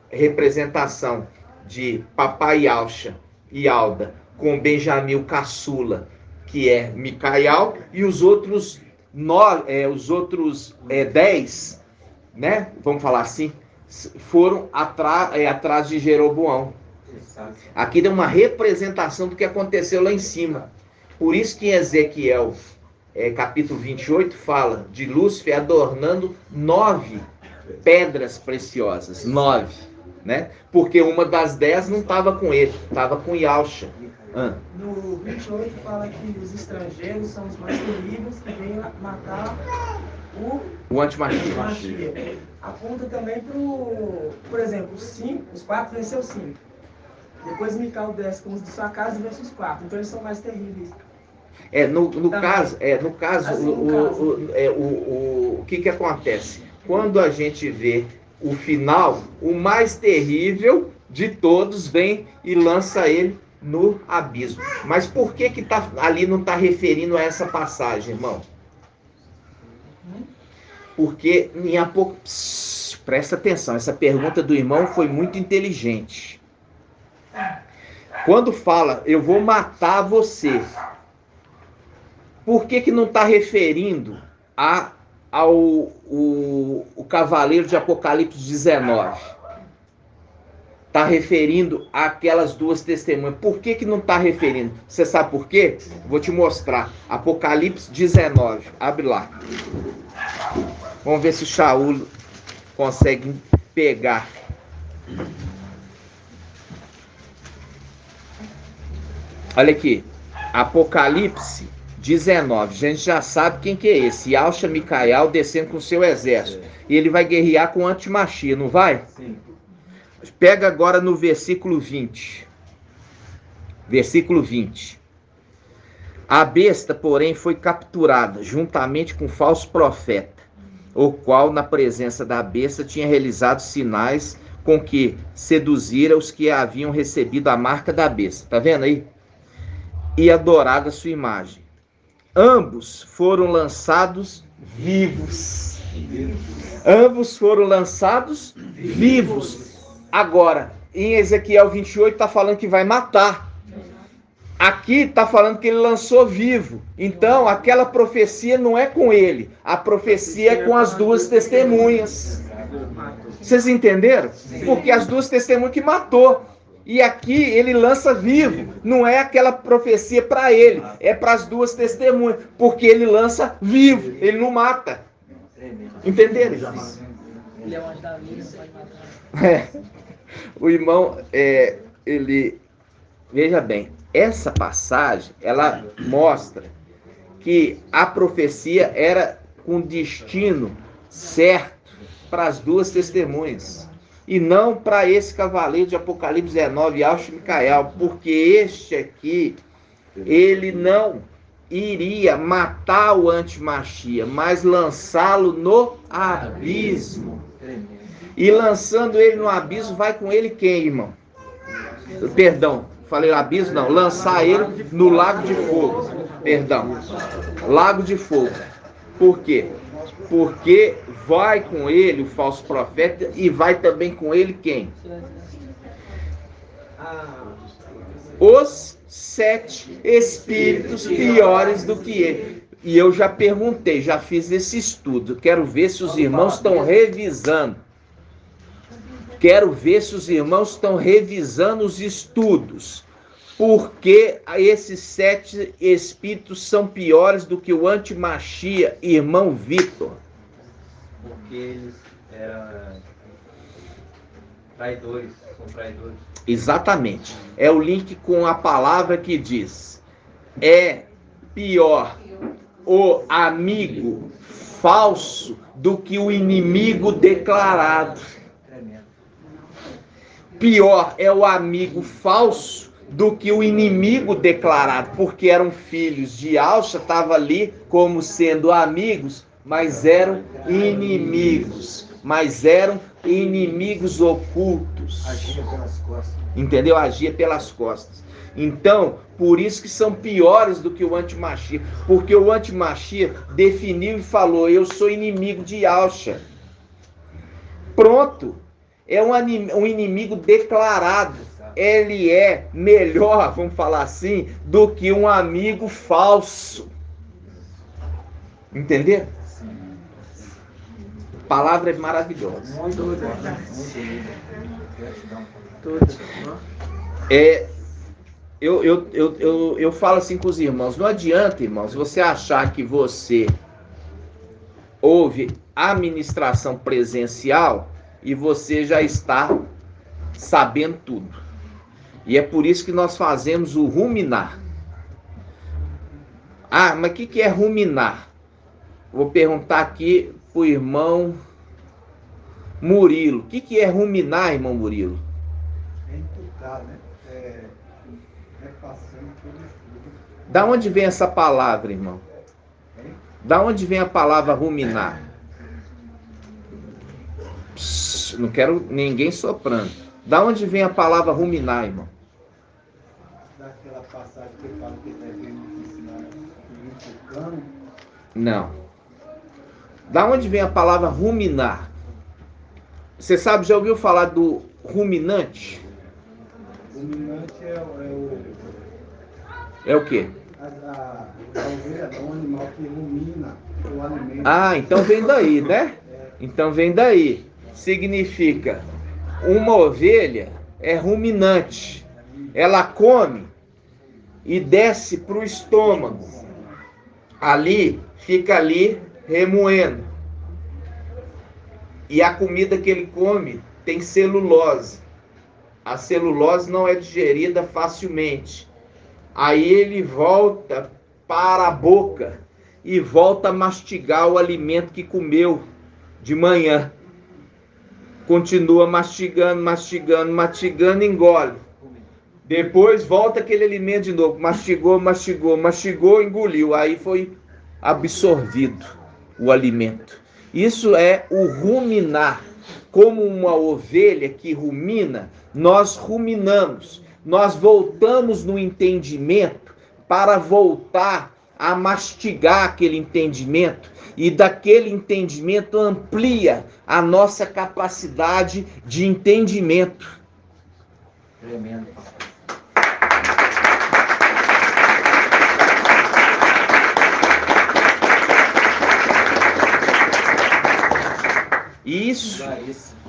representação de papai Alcha e Ialda com Benjamim o caçula, que é Micael, e os outros 10, né? Vamos falar assim, foram atrás de Jeroboão. Aqui dá uma representação do que aconteceu lá em cima. Por isso que em Ezequiel, capítulo 28, fala de Lúcifer adornando 9 pedras preciosas. 9, né? Porque uma das 10 não estava com ele, estava com Yalcha. No 28 fala que os estrangeiros são os mais terríveis que vêm matar o antimachia. Aponta também por exemplo, os 4 venceu 5. Depois Micael desce com os de sua casa e vence os 4. Então eles são mais terríveis. No caso, o que acontece? Quando a gente vê o final, o mais terrível de todos vem e lança ele no abismo. Mas por que ali não está referindo a essa passagem, irmão? Porque em Apocalipse, presta atenção, essa pergunta do irmão foi muito inteligente. Quando fala, eu vou matar você, por que não está referindo ao cavaleiro de Apocalipse 19? Está referindo àquelas duas testemunhas. Por que não está referindo? Você sabe por quê? Vou te mostrar. Apocalipse 19. Abre lá. Vamos ver se o Shaul consegue pegar. Olha aqui. Apocalipse 19. A gente já sabe quem que é esse. Yalcha Micael descendo com seu exército. E ele vai guerrear com antimachia, não vai? Sim. Pega agora no versículo 20. Versículo 20. A besta, porém, foi capturada, juntamente com o falso profeta, o qual, na presença da besta, tinha realizado sinais com que seduzira os que haviam recebido a marca da besta. Tá vendo aí? E adorado a sua imagem. Ambos foram lançados vivos. Ambos foram lançados vivos. Agora, em Ezequiel 28 está falando que vai matar. Aqui está falando que ele lançou vivo. Então, aquela profecia não é com ele. A profecia é com as duas testemunhas. Vocês entenderam? Porque as duas testemunhas que matou. E aqui ele lança vivo. Não é aquela profecia para ele. É para as duas testemunhas. Porque ele lança vivo. Ele não mata. Entenderam? Ele é um anjo da vida, pode matar. O irmão, ele... Veja bem, essa passagem, ela mostra que a profecia era com destino certo para as duas testemunhas. E não para esse cavaleiro de Apocalipse 19, Yaush e Micael, porque este aqui, ele não iria matar o antimachia, mas lançá-lo no abismo. E lançando ele no abismo, vai com ele quem, irmão? Perdão, falei abismo, não. Lançar ele no lago de fogo. Perdão, lago de fogo. Por quê? Porque vai com ele o falso profeta e vai também com ele quem? Os 7 espíritos piores do que ele. E eu já perguntei, já fiz esse estudo. Quero ver se os irmãos estão revisando. Quero ver se os irmãos estão revisando os estudos. Porque esses 7 espíritos são piores do que o antimachia, irmão Vitor. Porque eles eram traidores, são traidores. Exatamente. É o link com a palavra que diz: é pior o amigo falso do que o inimigo declarado. Pior é o amigo falso do que o inimigo declarado, porque eram filhos de Alcha, estavam ali como sendo amigos, mas eram inimigos. Mas eram inimigos ocultos. Agia pelas costas. Entendeu? Agia pelas costas. Então, por isso que são piores do que o antimachia. Porque o antimachia definiu e falou: eu sou inimigo de Alcha. Pronto. É um inimigo declarado. Ele é melhor, vamos falar assim, do que um amigo falso. Entendeu? A palavra é maravilhosa. Eu falo assim com os irmãos: não adianta, irmãos, você achar que você ouve a ministração presencial e você já está sabendo tudo. E é por isso que nós fazemos o ruminar. Ah, mas o que é ruminar? Vou perguntar aqui para o irmão Murilo. O que é ruminar, irmão Murilo? É imputar, né? É passando por estudo. Da onde vem essa palavra, irmão? Da onde vem a palavra ruminar? Psst, não quero ninguém soprando. Da onde vem a palavra ruminar, irmão? Daquela passagem que fala que deve ensinar o cano. Não. Da onde vem a palavra ruminar? Você sabe, já ouviu falar do ruminante? Ruminante é o quê? A ovelha é um animal que rumina o alimento. Ah, então vem daí, né? Então vem daí. Significa, uma ovelha é ruminante. Ela come e desce para o estômago. Ali, fica ali remoendo. E a comida que ele come tem celulose. A celulose não é digerida facilmente. Aí ele volta para a boca e volta a mastigar o alimento que comeu de manhã. Continua mastigando, mastigando, mastigando, engole. Depois volta aquele alimento de novo. Mastigou, mastigou, mastigou, engoliu. Aí foi absorvido o alimento. Isso é o ruminar. Como uma ovelha que rumina, nós ruminamos. Nós voltamos no entendimento para voltar a mastigar aquele entendimento. E daquele entendimento amplia a nossa capacidade de entendimento. Tremendo. Isso,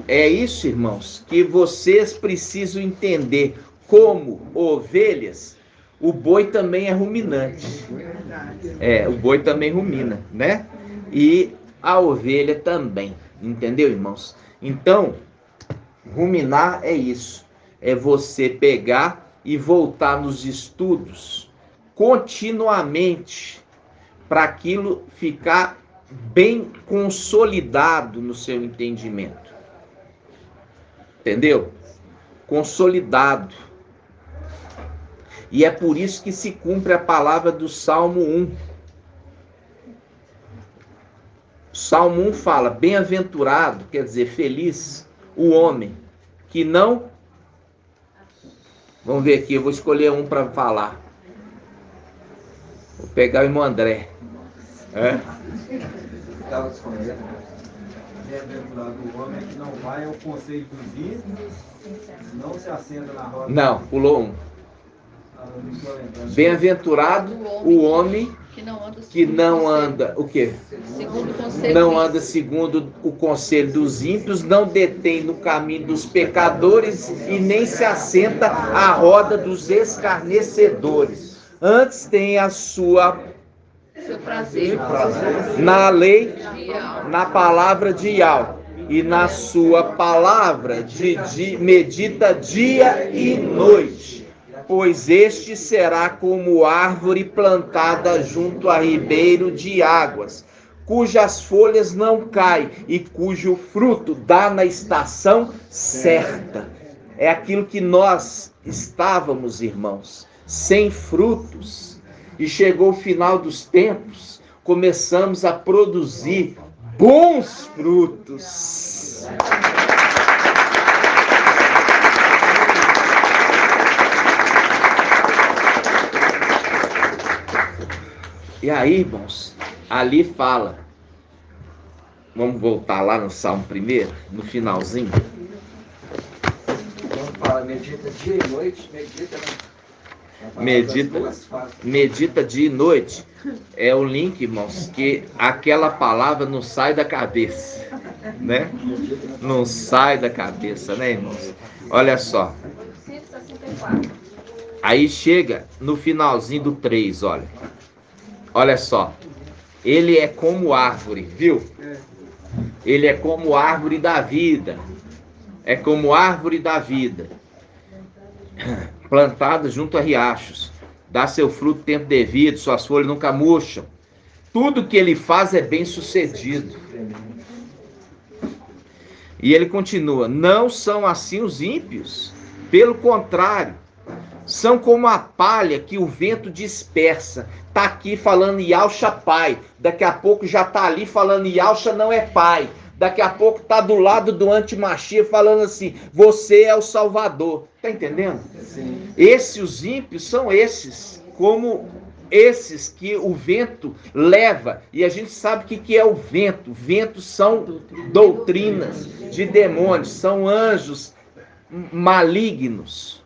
é isso, irmãos, que vocês precisam entender. Como ovelhas, o boi também é ruminante. O boi também rumina, né? E a ovelha também, entendeu, irmãos? Então, Ruminar é isso. É você pegar e voltar nos estudos continuamente para aquilo ficar bem consolidado no seu entendimento. Entendeu? Consolidado. E é por isso que se cumpre a palavra do Salmo 1. Salmo 1 fala, bem-aventurado, quer dizer, feliz, o homem que não... Vamos ver aqui, eu vou escolher um para falar. Vou pegar o irmão André. Estava escondendo. Bem-aventurado o homem que não vai ao conselho dos ímpios, não se assenta na roda. Não, pulou um. Bem-aventurado o homem que não anda, o quê? Não anda segundo o conselho dos ímpios, não detém no caminho dos pecadores e nem se assenta à roda dos escarnecedores. Antes tem a sua prazer na lei, na palavra de Yahweh, e na sua palavra medita dia e noite. Pois este será como árvore plantada junto a ribeiro de águas, cujas folhas não caem e cujo fruto dá na estação certa. É aquilo que nós estávamos, irmãos, sem frutos. E chegou o final dos tempos, começamos a produzir bons frutos. E aí, irmãos, ali fala, vamos voltar lá no Salmo primeiro, no finalzinho. Quando fala medita dia e noite, medita dia e noite. É o link, irmãos, que aquela palavra não sai da cabeça, né? Não sai da cabeça, né, irmãos? Olha só. 164. Aí chega no finalzinho do 3, olha. Olha só, ele é como árvore, viu? Ele é como árvore da vida. É como árvore da vida. Plantada junto a riachos. Dá seu fruto tempo devido, suas folhas nunca murcham. Tudo que ele faz é bem sucedido. E ele continua, não são assim os ímpios. Pelo contrário, são como a palha que o vento dispersa. Está aqui falando Yahusha pai. Daqui a pouco já está ali falando Yahusha não é pai. Daqui a pouco está do lado do antimachia falando assim, você é o Salvador. Está entendendo? Sim. Os ímpios são esses, como esses que o vento leva. E a gente sabe o que é o vento. Vento são doutrinas de demônios, são anjos malignos.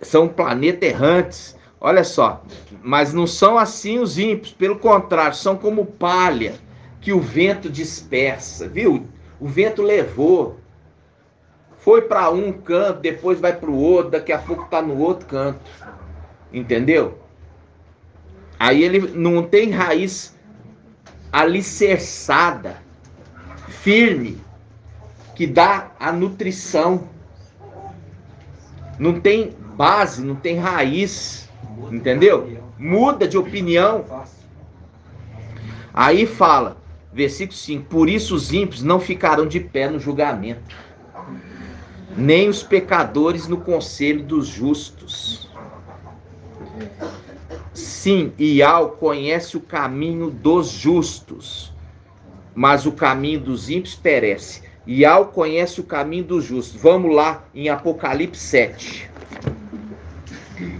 São planetas errantes. Olha só, mas não são assim os ímpios, pelo contrário, são como palha que o vento dispersa, viu? O vento levou, foi para um canto, depois vai para o outro, daqui a pouco está no outro canto, entendeu? Aí ele não tem raiz alicerçada, firme, que dá a nutrição, não tem base, não tem raiz, entendeu? Muda de opinião. Aí fala, versículo 5, por isso os ímpios não ficarão de pé no julgamento, nem os pecadores no conselho dos justos. Sim, Yahweh conhece o caminho dos justos, mas o caminho dos ímpios perece. Yahweh conhece o caminho dos justos. Vamos lá em Apocalipse 7.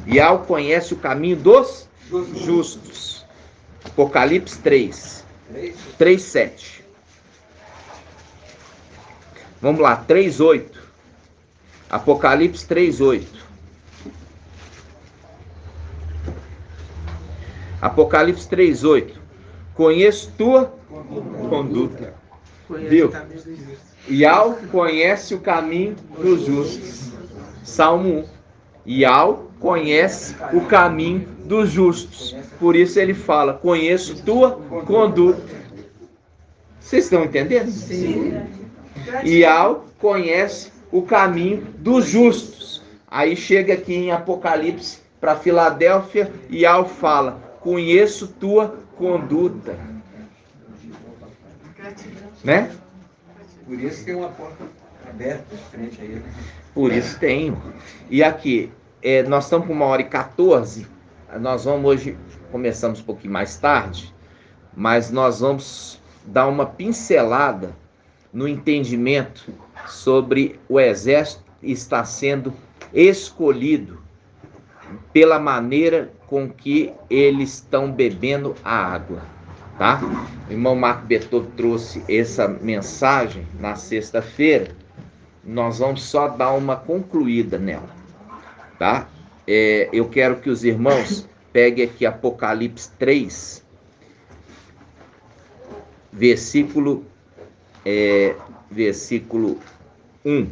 Yahweh conhece o caminho dos justos. Apocalipse 3. 3:7. Vamos lá, 3:8. Apocalipse 3:8. Apocalipse 3:8. Conheço tua conduta. Viu? Yahweh conhece o caminho dos justos. Salmo 1. Yahweh conhece o caminho dos justos. Por isso ele fala, conheço tua conduta. Vocês estão entendendo? Sim. Ial conhece o caminho dos justos. Aí chega aqui em Apocalipse para Filadélfia, Ial fala: conheço tua conduta. Né? Por isso tem uma porta aberta de frente a ele. Por isso tem. E aqui, nós estamos com 1h14. Nós vamos hoje, começamos um pouquinho mais tarde, mas nós vamos dar uma pincelada no entendimento sobre o exército está sendo escolhido pela maneira com que eles estão bebendo a água, tá? O irmão Marco Beethoven trouxe essa mensagem na sexta-feira. Nós vamos só dar uma concluída nela, tá? Eu quero que os irmãos peguem aqui Apocalipse 3, versículo 1.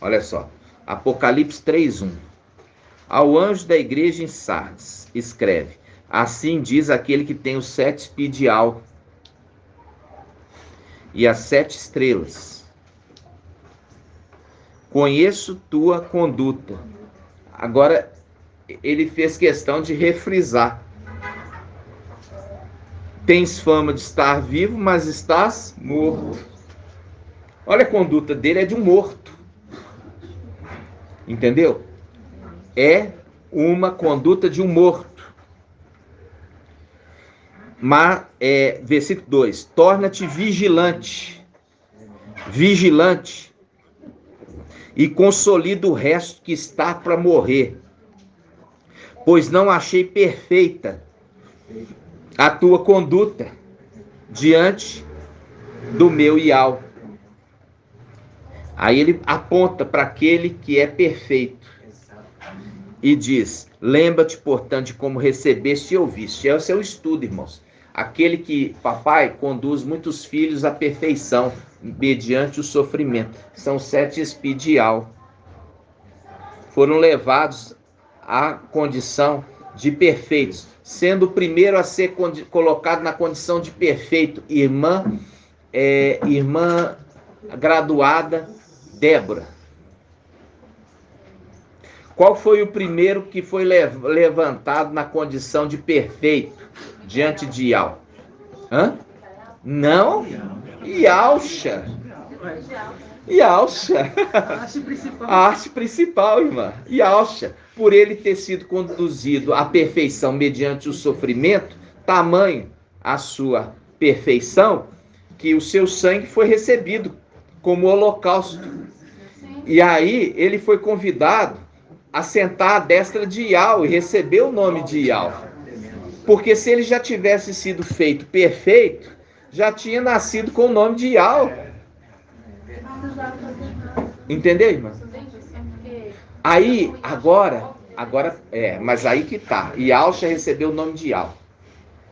Olha só, Apocalipse 3:1. Ao anjo da igreja em Sardes, escreve: assim diz aquele que tem os 7 espídeos de álcool e as 7 estrelas. Conheço tua conduta. Agora, ele fez questão de refrisar. Tens fama de estar vivo, mas estás morto. Olha, a conduta dele é de um morto. Entendeu? É uma conduta de um morto. Mas, versículo 2: torna-te vigilante. Vigilante. E consolida o resto que está para morrer. Pois não achei perfeita a tua conduta diante do meu Ial. Aí ele aponta para aquele que é perfeito e diz: lembra-te, portanto, de como recebeste e ouviste. Esse é o estudo, irmãos. Aquele que, papai, conduz muitos filhos à perfeição mediante o sofrimento. São 7 espíritos de Ial. Foram levados à condição de perfeitos, sendo o primeiro a ser colocado na condição de perfeito, irmã graduada Débora. Qual foi o primeiro que foi levantado na condição de perfeito diante de Ial? Não? Ialcha. Ialcha. A arte principal, irmã. Ialcha. Por ele ter sido conduzido à perfeição mediante o sofrimento, tamanho a sua perfeição, que o seu sangue foi recebido como holocausto. E aí ele foi convidado a sentar à destra de Ial e receber o nome de Ial. Porque se ele já tivesse sido feito perfeito, já tinha nascido com o nome de Ial. Entendeu, irmã? Aí, agora, mas aí que tá. Ial já recebeu o nome de Ial.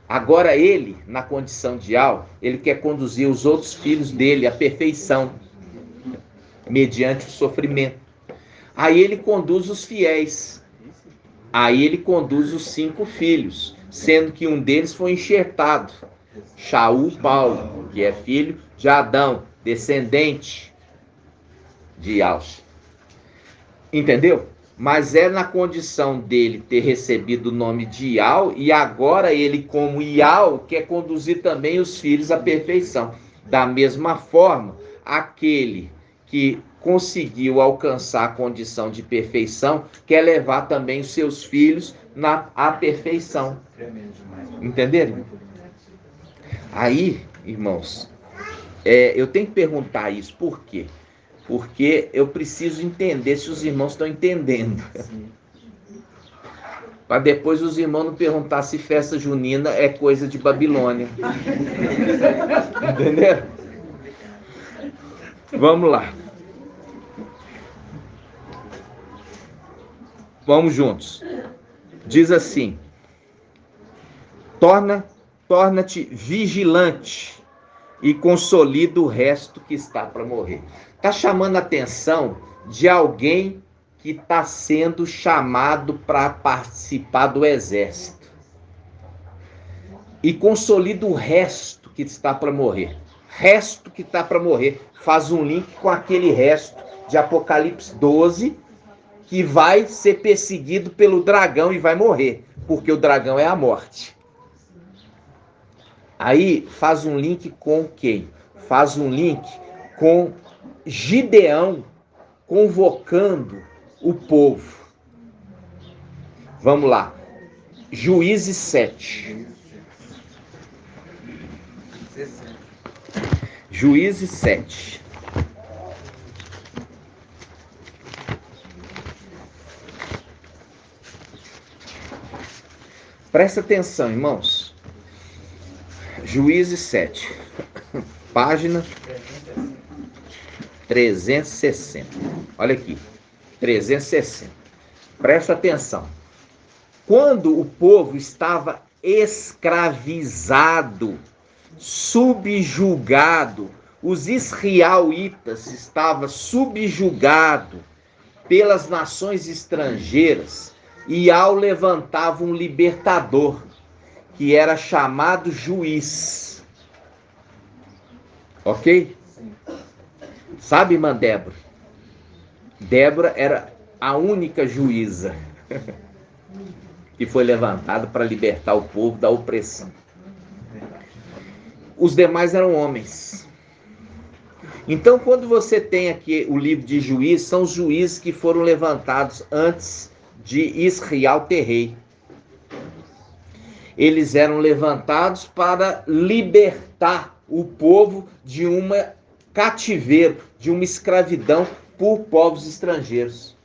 Agora ele, na condição de Ial, ele quer conduzir os outros filhos dele à perfeição, mediante o sofrimento. Aí ele conduz os fiéis. Aí ele conduz os 5 filhos, sendo que um deles foi enxertado. Shaul Paulo, que é filho de Adão, descendente de Ialcha. Entendeu? Mas é na condição dele ter recebido o nome de Ial, e agora ele, como Ial, quer conduzir também os filhos à perfeição. Da mesma forma, aquele que conseguiu alcançar a condição de perfeição quer levar também os seus filhos à perfeição. Entenderam? Aí, irmãos, eu tenho que perguntar isso. Por quê? Porque eu preciso entender se os irmãos estão entendendo. Para depois os irmãos não perguntar se festa junina é coisa de Babilônia. Entendeu? Vamos lá. Vamos juntos. Diz assim: torna-te vigilante e consolida o resto que está para morrer. Está chamando a atenção de alguém que está sendo chamado para participar do exército. E consolida o resto que está para morrer. resto que está para morrer. Faz um link com aquele resto de Apocalipse 12, que vai ser perseguido pelo dragão e vai morrer, porque o dragão é a morte. Aí faz um link com quem? Faz um link com Gideão convocando o povo. Vamos lá. Juízes 7. Juízes 7. Presta atenção, irmãos. Juízes 7. Página 360. Olha aqui. 360. Presta atenção. Quando o povo estava escravizado, subjugado, os israelitas estavam subjugados pelas nações estrangeiras, e ao levantava um libertador, que era chamado juiz. Ok? Sabe, irmã Débora? Débora era a única juíza que foi levantada para libertar o povo da opressão. Os demais eram homens. Então, quando você tem aqui o livro de Juízes, são os juízes que foram levantados antes de Israel ter rei. Eles eram levantados para libertar o povo de um cativeiro, de uma escravidão por povos estrangeiros.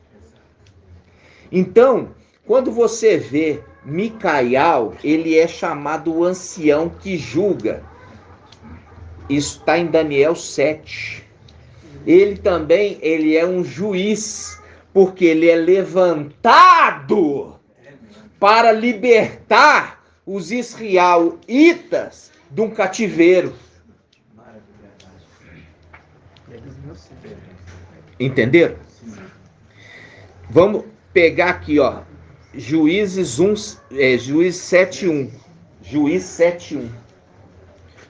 Então, quando você vê Micael, ele é chamado o ancião que julga. Isso está em Daniel 7. Ele também, ele é um juiz, porque ele é levantado para libertar os israelitas de um cativeiro. Entenderam? Vamos pegar aqui, ó. Juízes 7:1. Juízes 7:1.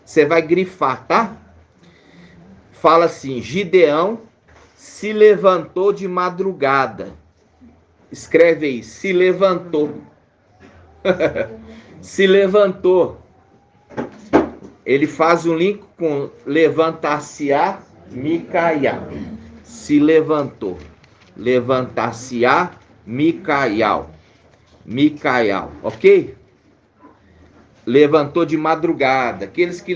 Você vai grifar, tá? Fala assim: Gideão se levantou de madrugada. Escreve aí, se levantou. Se levantou. Ele faz um link com levantar-se-á Micael. Se levantou. Levantar-se-á Micael. Micael, ok? Levantou de madrugada. Aqueles que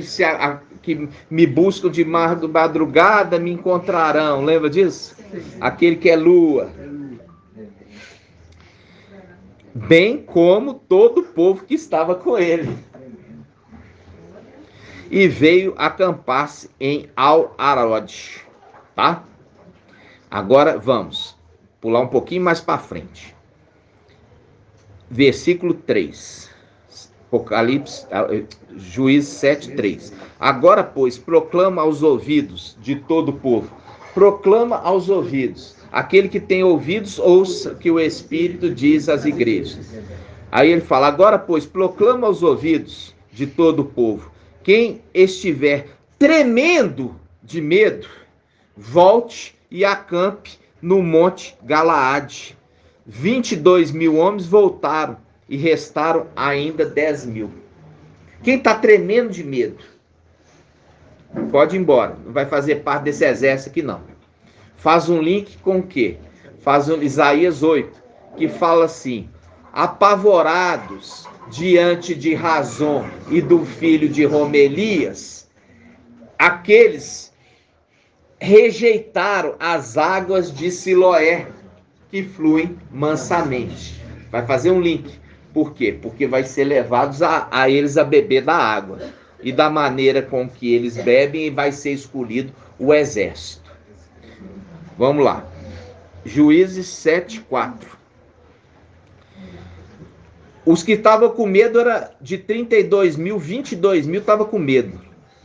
me buscam de madrugada me encontrarão. Lembra disso? Aquele que é lua. Bem como todo o povo que estava com ele. E veio acampar-se em Al-Arod. Tá? Agora vamos pular um pouquinho mais para frente. Versículo 3. Apocalipse, Juízes 7:3. Agora, pois, proclama aos ouvidos de todo o povo. Proclama aos ouvidos. Aquele que tem ouvidos, ouça que o Espírito diz às igrejas. Aí ele fala: agora, pois, proclama aos ouvidos de todo o povo. Quem estiver tremendo de medo, volte e acampe no monte Galaade. 22.000 homens voltaram e restaram ainda 10.000. Quem está tremendo de medo, pode ir embora. Não vai fazer parte desse exército aqui, não. Faz um link com o quê? Faz um Isaías 8, que fala assim: apavorados diante de Razom e do filho de Romelias, aqueles rejeitaram as águas de Siloé, que fluem mansamente. Vai fazer um link. Por quê? Porque vai ser levados a eles a beber da água. E da maneira com que eles bebem, vai ser escolhido o exército. Vamos lá. Juízes 7:4. Os que estavam com medo era de 32.000, 22.000 estavam com medo.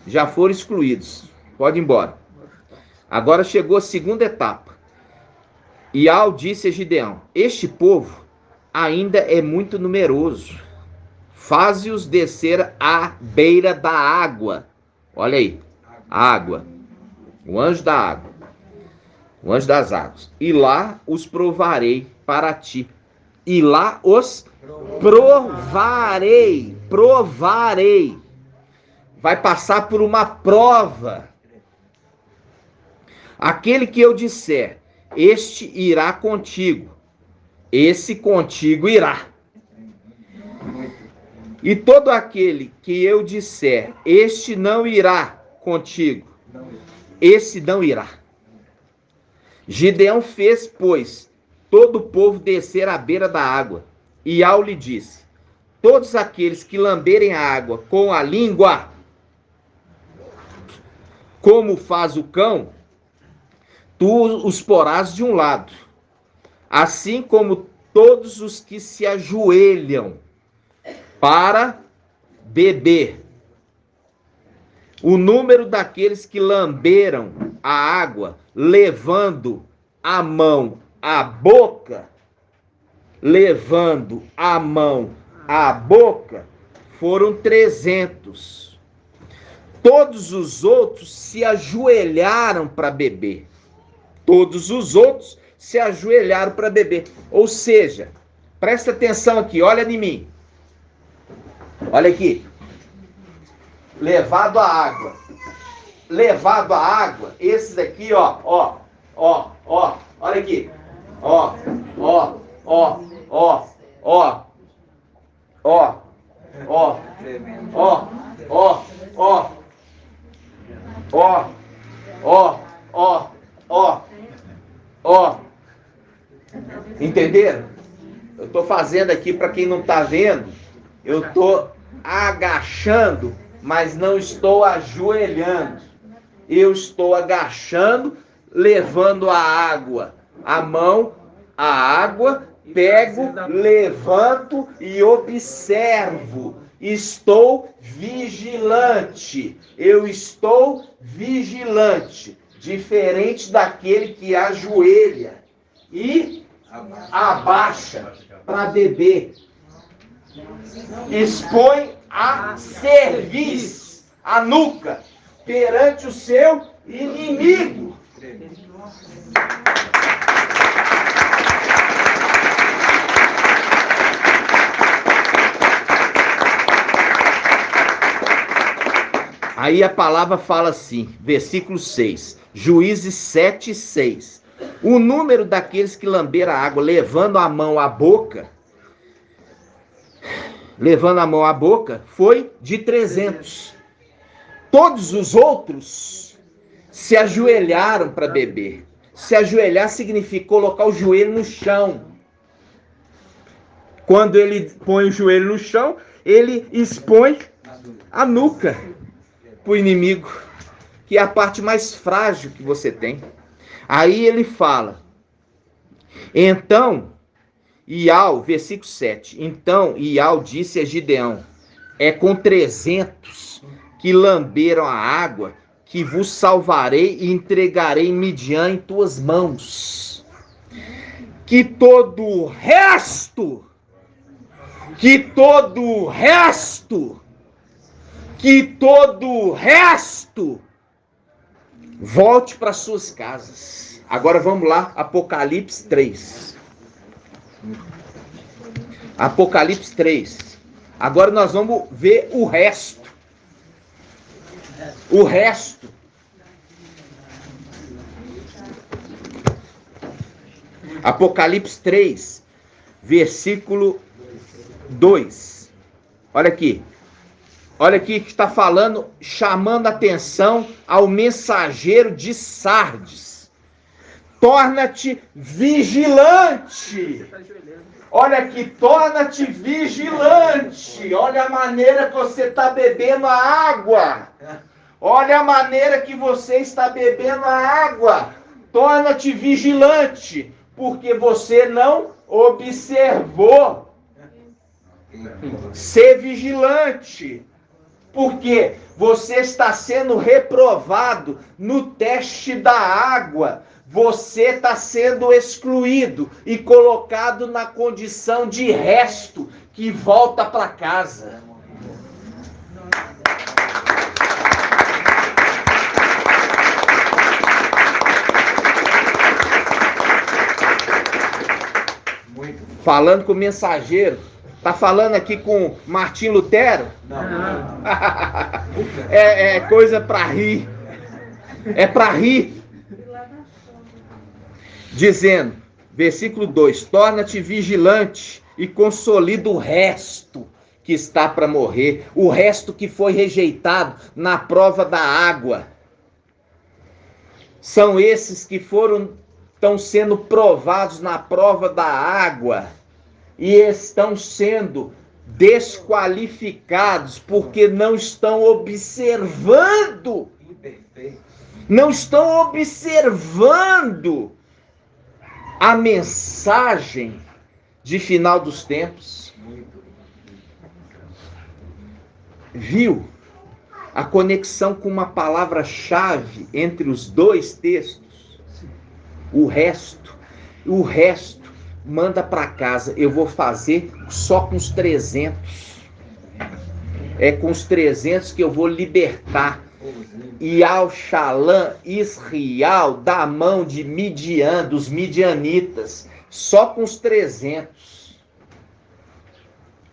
Já foram excluídos. Pode ir embora. Agora chegou a segunda etapa. Ial disse a Gideão: este povo ainda é muito numeroso. Faze-os descer à beira da água. Olha aí. água, o anjo da água, o anjo das águas, e lá os provarei para ti, e lá os provarei, vai passar por uma prova. Aquele que eu disser, este irá contigo, esse contigo irá. E todo aquele que eu disser, este não irá contigo, esse não irá. Gideão fez, pois, todo o povo descer à beira da água, e Au lhe disse, todos aqueles que lamberem a água com a língua, como faz o cão, tu os porás de um lado, assim como todos os que se ajoelham para beber. O número daqueles que lamberam a água, levando a mão à boca, foram 300. Todos os outros se ajoelharam para beber. Ou seja, presta atenção aqui, olha em mim. Olha aqui. Levado à água, esses aqui, ó, olha aqui. Ó. Entenderam? Eu tô fazendo aqui para quem não tá vendo, eu tô agachando, mas não estou ajoelhando. Eu estou agachando, levando a água, a mão, a água, pego, levanto e observo. Estou vigilante. Eu estou vigilante. Diferente daquele que ajoelha e abaixa para beber. Expõe a cerviz, a nuca, perante o seu inimigo. Aí a palavra fala assim, versículo 6, Juízes 7, 6. O número daqueles que lamberam a água, levando a mão à boca, foi de 300. Todos os outros se ajoelharam para beber. Se ajoelhar significa colocar o joelho no chão. Quando ele põe o joelho no chão, ele expõe a nuca para o inimigo, que é a parte mais frágil que você tem. Aí ele fala, então, Iau, versículo 7, então Iau disse a Gideão, é com 300 que lamberam a água que vos salvarei e entregarei Midian em tuas mãos. Que todo o resto volte para suas casas. Agora vamos lá, Apocalipse 3. Apocalipse 3. Agora nós vamos ver o resto. O resto. Apocalipse 3, versículo 2. Olha aqui. Olha aqui que está falando, chamando atenção ao mensageiro de Sardes. Torna-te vigilante. Olha aqui, torna-te vigilante. Olha a maneira que você está bebendo a água. Olha a maneira que você está bebendo a água. Torna-te vigilante, porque você não observou. Ser vigilante. Porque você está sendo reprovado no teste da água. Você está sendo excluído e colocado na condição de resto que volta para casa. Falando com o mensageiro. Tá falando aqui com Martim Lutero? Não. É coisa para rir. É para rir. Dizendo, versículo 2: torna-te vigilante e consolida o resto que está para morrer, o resto que foi rejeitado na prova da água. São esses que estão sendo provados na prova da água e estão sendo desqualificados porque não estão observando. Não estão observando a mensagem de final dos tempos. Viu a conexão com uma palavra-chave entre os dois textos? O resto manda para casa. Eu vou fazer só com os 300. É com os 300 que eu vou libertar Yal-Shalã, Israel, da mão de Midian, dos midianitas. Só com os 300.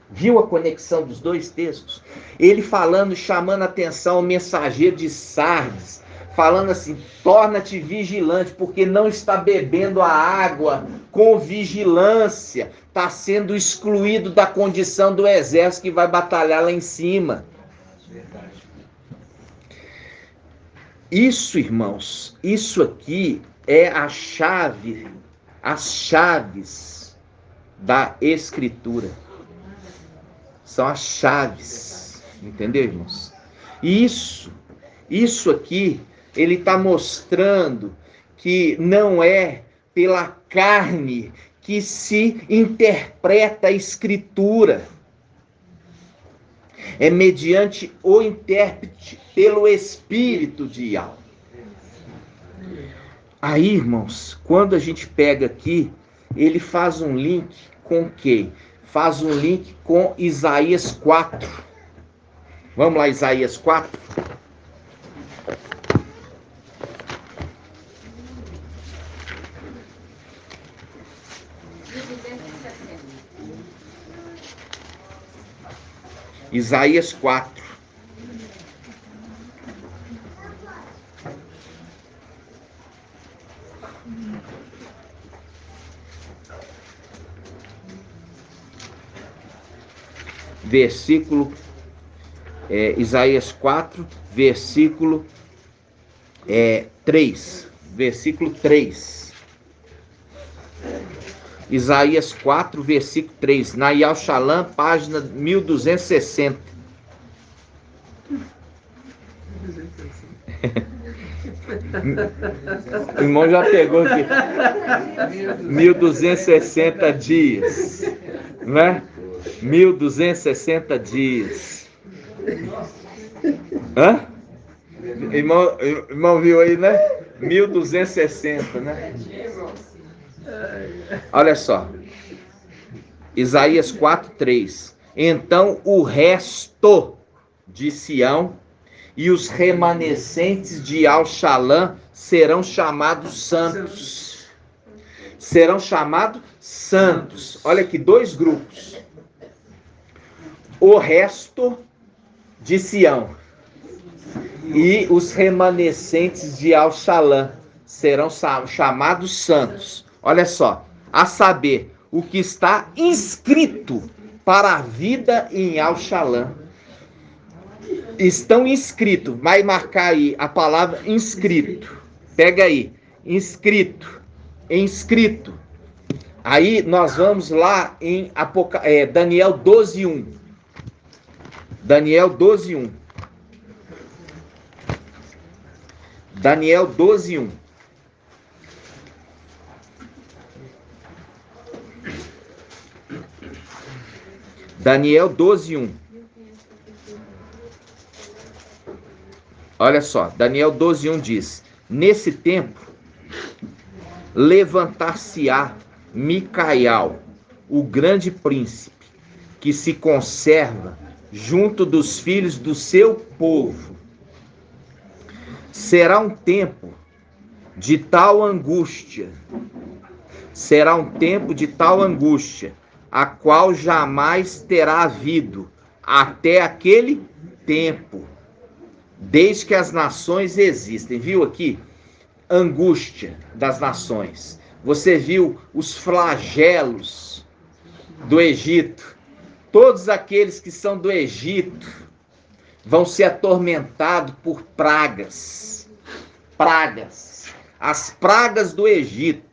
Viu a conexão dos dois textos? Ele falando, chamando a atenção ao mensageiro de Sardes, falando assim: torna-te vigilante, porque não está bebendo a água com vigilância, está sendo excluído da condição do exército que vai batalhar lá em cima. Isso, irmãos, isso aqui é a chave, as chaves da Escritura. São as chaves, entendeu, irmãos? Isso aqui, ele está mostrando que não é pela carne que se interpreta a Escritura. É mediante o intérprete, pelo Espírito de Yahweh. Aí, irmãos, quando a gente pega aqui, ele faz um link com quem? Faz um link com Isaías 4. Vamos lá, Isaías 4. Isaías 4. Versículo, Isaías 4, versículo 3. Versículo 3. Isaías 4, versículo 3. Na Yal-Shalã, página 1260. O irmão já pegou aqui. 1260 dias. Né? 1260 dias. Hã? Irmão viu aí, né? 1260, né? Olha só. Isaías 4:3. Então o resto de Sião e os remanescentes de Yal-Shalã serão chamados santos. Serão chamados santos. Olha aqui, dois grupos. O resto de Sião e os remanescentes de Yal-Shalã serão chamados santos. Olha só, a saber, o que está inscrito para a vida em Yal-Shalã. Estão inscritos, vai marcar aí a palavra inscrito. Pega aí, inscrito. Aí nós vamos lá em Daniel 12:1. Daniel 12:1. Daniel 12:1. Daniel 12:1. Olha só, Daniel 12:1 diz: nesse tempo levantar-se-á Micael, o grande príncipe, que se conserva junto dos filhos do seu povo. Será um tempo de tal angústia, será um tempo de tal angústia, a qual jamais terá havido até aquele tempo, desde que as nações existem. Viu aqui? Angústia das nações. Você viu os flagelos do Egito. Todos aqueles que são do Egito vão ser atormentados por pragas. Pragas. As pragas do Egito.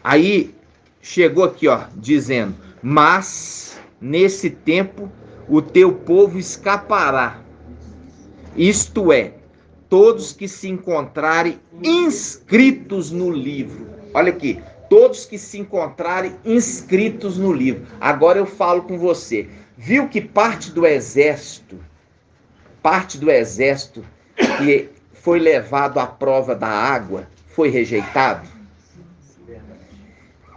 Aí chegou aqui, ó, dizendo: mas nesse tempo o teu povo escapará. Isto é, todos que se encontrarem inscritos no livro. Olha aqui, todos que se encontrarem inscritos no livro. Agora eu falo com você. Viu que parte do exército que foi levado à prova da água foi rejeitado?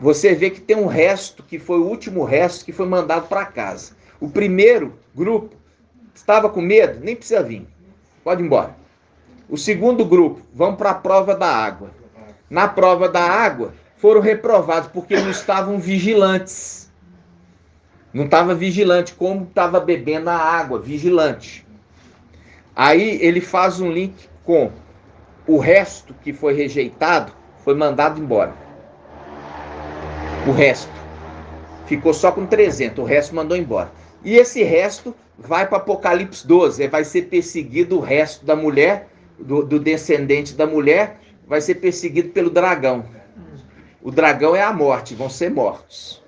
Você vê que tem um resto, que foi o último resto, que foi mandado para casa. O primeiro grupo estava com medo, nem precisa vir, pode ir embora. O segundo grupo, vão para a prova da água. Na prova da água, foram reprovados, porque não estavam vigilantes. Não estava vigilante, como estava bebendo a água, vigilante. Aí ele faz um link com o resto que foi rejeitado, foi mandado embora. O resto ficou só com 300, o resto mandou embora. E esse resto vai para Apocalipse 12, vai ser perseguido o resto da mulher, do descendente da mulher, vai ser perseguido pelo dragão. O dragão é a morte, vão ser mortos.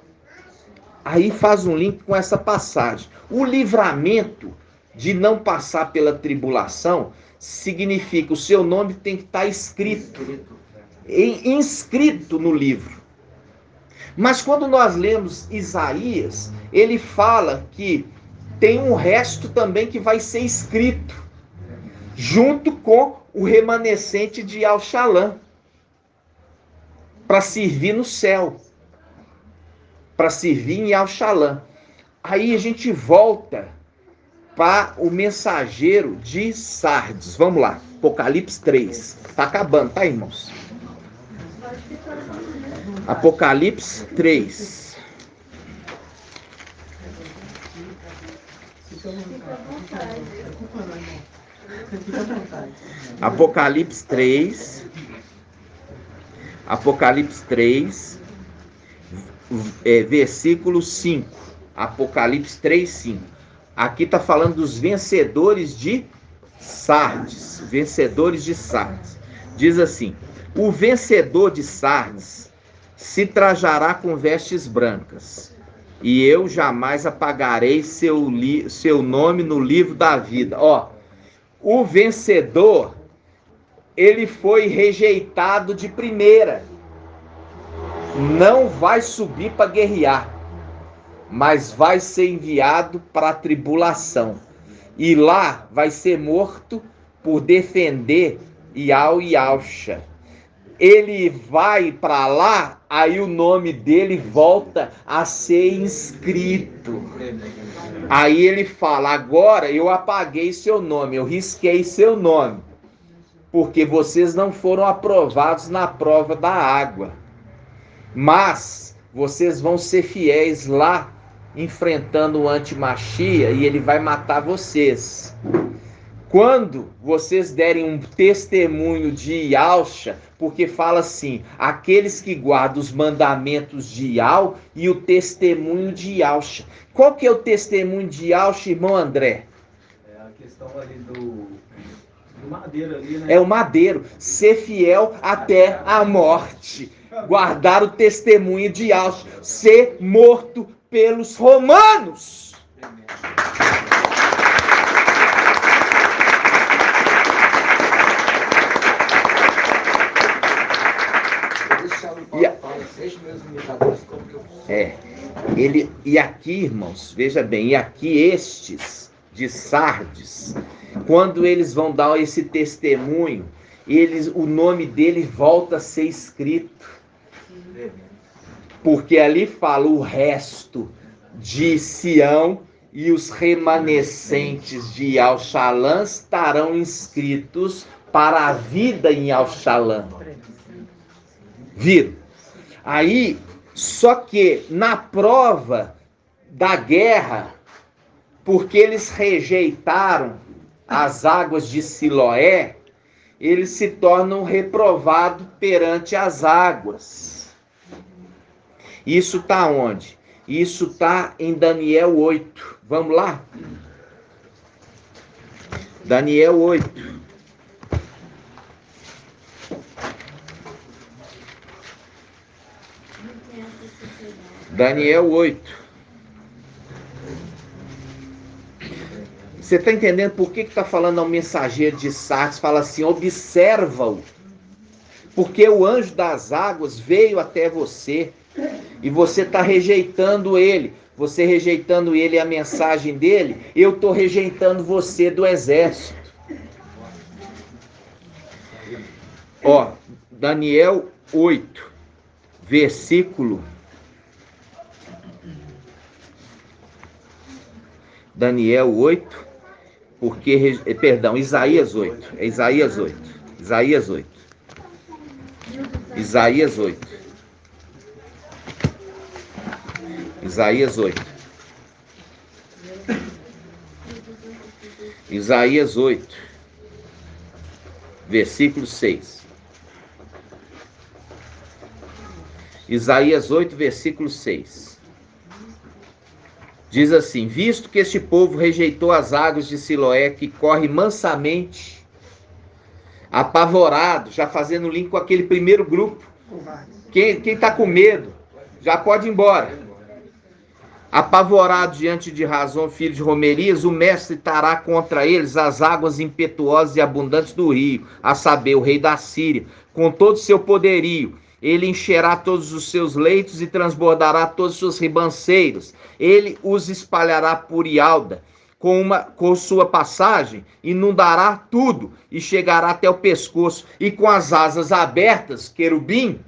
Aí faz um link com essa passagem. O livramento de não passar pela tribulação significa o seu nome tem que estar inscrito no livro. Mas quando nós lemos Isaías, ele fala que tem um resto também que vai ser escrito, junto com o remanescente de Al-Shalom, para servir no céu, para servir em Al-Shalom. Aí a gente volta para o mensageiro de Sardes. Vamos lá, Apocalipse 3. Está acabando, tá, irmãos? Apocalipse 3. Apocalipse 3. Apocalipse 3. Versículo 5. Apocalipse 3, 5. Aqui está falando dos vencedores de Sardes. Vencedores de Sardes. Diz assim: o vencedor de Sardes se trajará com vestes brancas, e eu jamais apagarei seu nome no livro da vida. Ó, o vencedor, ele foi rejeitado de primeira. Não vai subir para guerrear, mas vai ser enviado para a tribulação. E lá vai ser morto por defender Ial e Alcha. Ele vai para lá, aí o nome dele volta a ser inscrito. Aí ele fala: agora eu apaguei seu nome, eu risquei seu nome, porque vocês não foram aprovados na prova da água. Mas vocês vão ser fiéis lá, enfrentando o antimachia, e ele vai matar vocês. Quando vocês derem um testemunho de Yalcha, porque fala assim, aqueles que guardam os mandamentos de Yal e o testemunho de Yalcha. Qual que é o testemunho de Yalcha, irmão André? É a questão ali do madeiro ali, né? É o madeiro, ser fiel até a morte. Guardar o testemunho de Yalcha, ser morto pelos romanos. E aqui, irmãos, veja bem, e aqui estes de Sardes, quando eles vão dar esse testemunho, o nome dele volta a ser escrito, porque ali fala o resto de Sião e os remanescentes de Al-Shalom estarão inscritos para a vida em Al-Shalom. Viram. Aí, só que na prova da guerra, porque eles rejeitaram as águas de Siloé, eles se tornam reprovados perante as águas. Isso está onde? Isso está em Daniel 8. Vamos lá? Daniel 8. Daniel 8. Você está entendendo por que está falando ao mensageiro de Sardes? Fala assim, observa-o. Porque o anjo das águas veio até você e você está rejeitando ele. Você rejeitando ele e a mensagem dele, eu estou rejeitando você do exército. Ó, Daniel 8, versículo... Daniel 8, porque... Perdão, Isaías 8. É Isaías 8. Isaías 8. Isaías 8. Isaías 8. Isaías 8. Versículo 6. Isaías 8, versículo 6. Diz assim, visto que este povo rejeitou as águas de Siloé, que corre mansamente, apavorado, já fazendo link com aquele primeiro grupo. Quem está com medo, já pode ir embora. Apavorado diante de Razão, filho de Romerias, o mestre trará contra eles as águas impetuosas e abundantes do rio, a saber, o rei da Síria, com todo o seu poderio. Ele encherá todos os seus leitos e transbordará todos os seus ribanceiros. Ele os espalhará por Ialda, com sua passagem, inundará tudo e chegará até o pescoço. E com as asas abertas, querubim,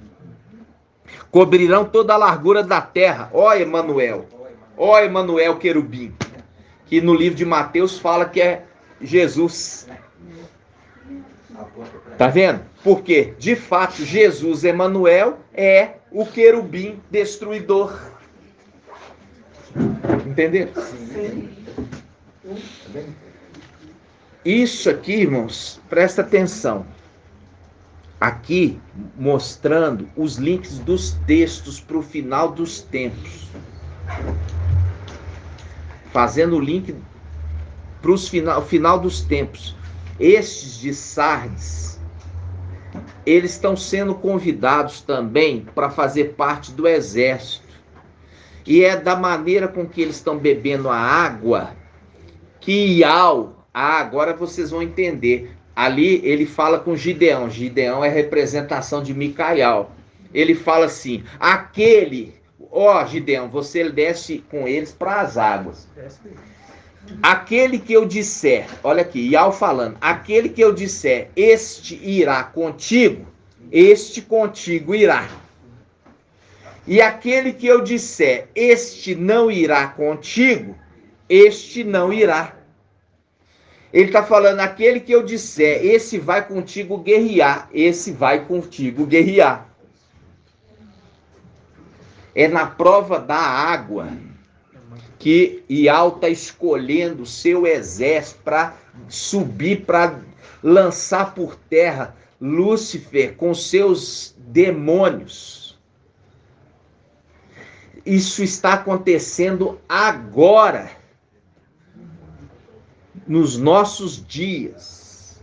cobrirão toda a largura da terra. Ó Emanuel, querubim, que no livro de Mateus fala que é Jesus. Tá vendo? Porque, de fato, Jesus, Emanuel, é o querubim destruidor. Entenderam? Sim. Isso aqui, irmãos, presta atenção. Aqui, mostrando os links dos textos para o final dos tempos. Fazendo o link para o final dos tempos. Estes de Sardes, eles estão sendo convidados também para fazer parte do exército. E é da maneira com que eles estão bebendo a água que agora vocês vão entender. Ali ele fala com Gideão. Gideão é representação de Micael. Ele fala assim, Gideão, você desce com eles para as águas. Aquele que eu disser, olha aqui, Iau falando, aquele que eu disser, este irá contigo, este contigo irá. E aquele que eu disser, este não irá contigo, este não irá. Ele está falando, aquele que eu disser, esse vai contigo guerrear, esse vai contigo guerrear. É na prova da água que Iau está escolhendo o seu exército para subir, para lançar por terra Lúcifer com seus demônios. Isso está acontecendo agora, nos nossos dias.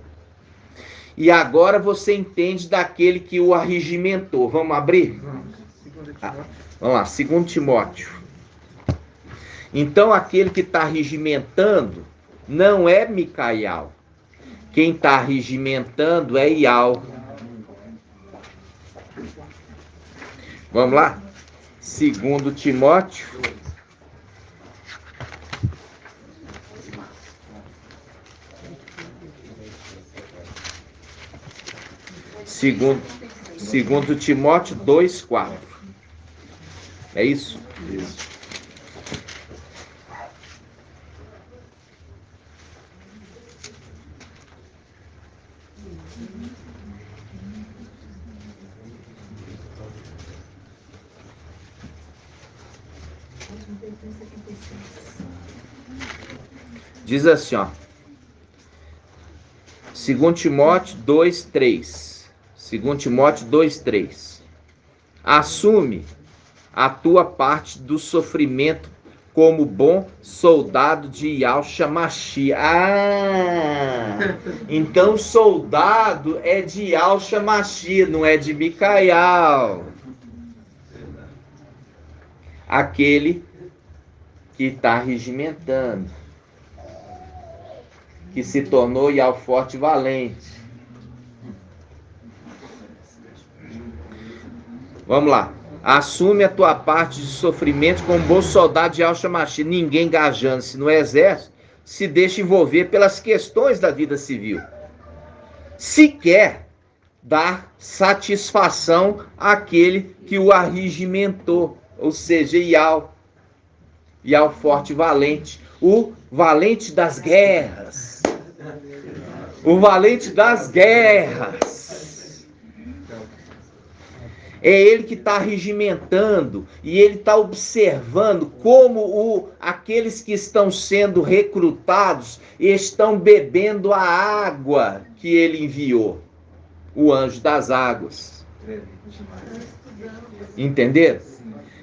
E agora você entende daquele que o arregimentou. Vamos abrir? Vamos lá, 2 Timóteo. Então, aquele que está regimentando não é Micael. Quem está regimentando é Iau. Vamos lá? 2 Timóteo. Segundo Timóteo 2:4. É isso? Isso. Diz assim, ó. 2 Timóteo 2:3. 2 Timóteo 2:3. Assume a tua parte do sofrimento como bom soldado de Yahshua Mashiach. Então soldado é de Yahshua Mashiach, não é de Micael. Aquele que está regimentando, que se tornou Yahweh forte e valente. Vamos lá. Assume a tua parte de sofrimento como bom soldado de Yahshua Mashiach. Ninguém engajando-se no exército se deixa envolver pelas questões da vida civil. Se quer dar satisfação àquele que o arregimentou, ou seja, Yahweh forte e valente, o valente das guerras. O valente das guerras. É ele que está regimentando e ele está observando como aqueles que estão sendo recrutados estão bebendo a água que ele enviou, o anjo das águas. Entenderam?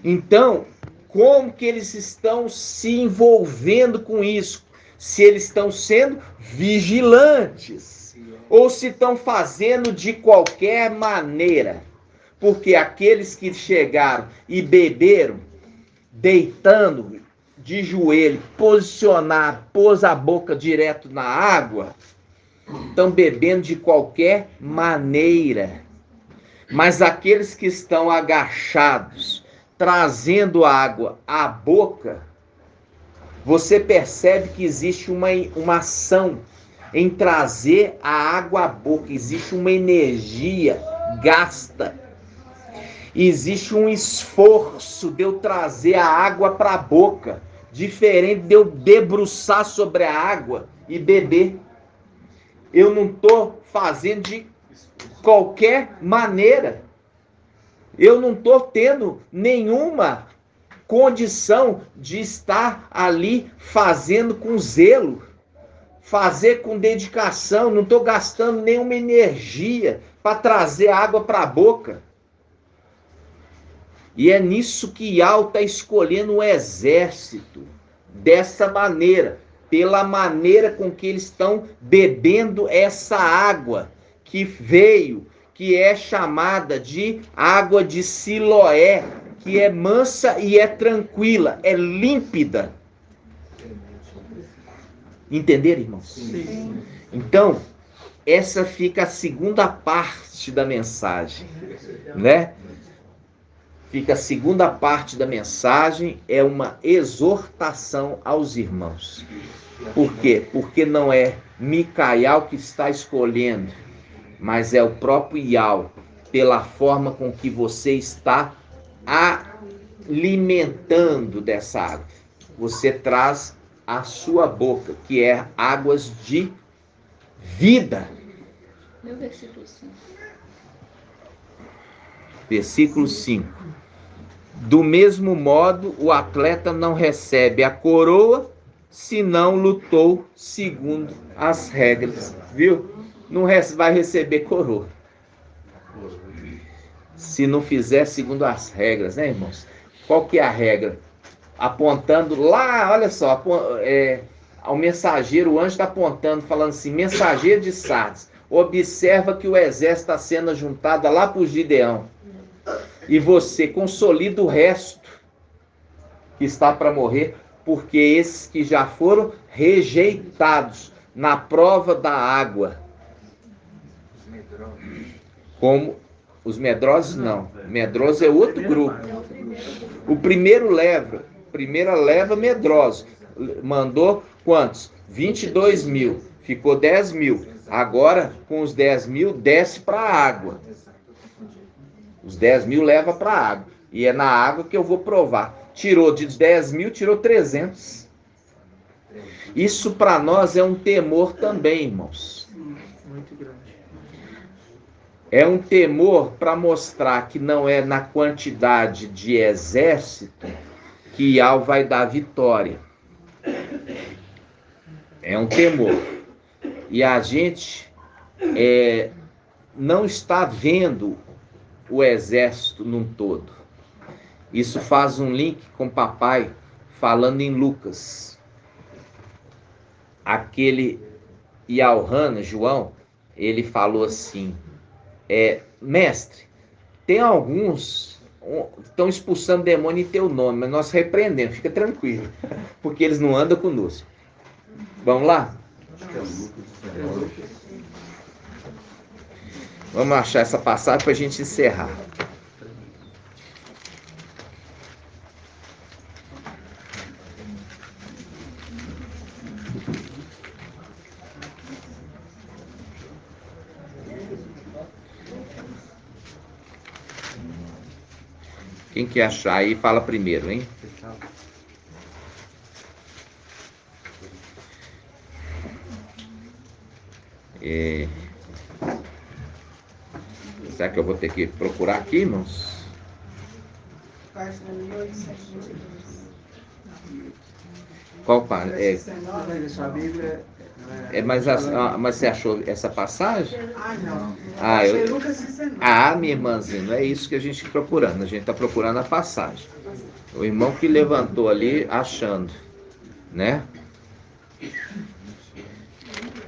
Então, como que eles estão se envolvendo com isso? Se eles estão sendo vigilantes ou se estão fazendo de qualquer maneira. Porque aqueles que chegaram e beberam, deitando de joelho, pôs a boca direto na água, estão bebendo de qualquer maneira. Mas aqueles que estão agachados, trazendo água à boca, você percebe que existe uma ação em trazer a água à boca, existe uma energia gasta. Existe um esforço de eu trazer a água para a boca, diferente de eu debruçar sobre a água e beber. Eu não estou fazendo de qualquer maneira. Eu não estou tendo nenhuma condição de estar ali fazendo com zelo, fazer com dedicação. Não estou gastando nenhuma energia para trazer água para a boca. E é nisso que Yahweh está escolhendo o exército, dessa maneira, pela maneira com que eles estão bebendo essa água que veio, que é chamada de água de Siloé, que é mansa e é tranquila, é límpida. Entenderam, irmãos? Sim. Então, essa fica a segunda parte da mensagem, né? Fica a segunda parte da mensagem, é uma exortação aos irmãos. Por quê? Porque não é Micael que está escolhendo, mas é o próprio Yahweh, pela forma com que você está alimentando dessa água. Você traz a sua boca, que é águas de vida. E o versículo 5? Versículo 5. Do mesmo modo, o atleta não recebe a coroa se não lutou segundo as regras. Viu? Não vai receber coroa se não fizer segundo as regras, né, irmãos? Qual que é a regra? Apontando lá, olha só, ao mensageiro, o anjo está apontando, falando assim, mensageiro de Sardes, observa que o exército está sendo juntado lá para o Gideão. E você consolida o resto que está para morrer, porque esses que já foram rejeitados na prova da água, como os medrosos não, medrosos é outro grupo. O primeira leva medrosos, mandou quantos? 22 mil, ficou 10 mil. Agora, com os 10 mil, desce para a água. Os 10 mil leva para a água. E é na água que eu vou provar. Tirou de 10 mil, tirou 300. Isso para nós é um temor também, irmãos. Muito grande. É um temor para mostrar que não é na quantidade de exército que Yahweh vai dar vitória. É um temor. E a gente não está vendo o exército num todo. Isso faz um link com o papai falando em Lucas. Aquele Yalhana, João, ele falou assim, mestre, tem alguns estão expulsando demônio em teu nome, mas nós repreendemos, fica tranquilo, porque eles não andam conosco. Vamos lá? Vamos achar essa passagem para a gente encerrar. Quem quer achar aí, fala primeiro, hein? Será que eu vou ter que procurar aqui, irmãos? Página 1822. Qual página? Mas você achou essa passagem? Não. Minha irmãzinha, não é isso que a gente está procurando. A gente está procurando a passagem. O irmão que levantou ali achando, né?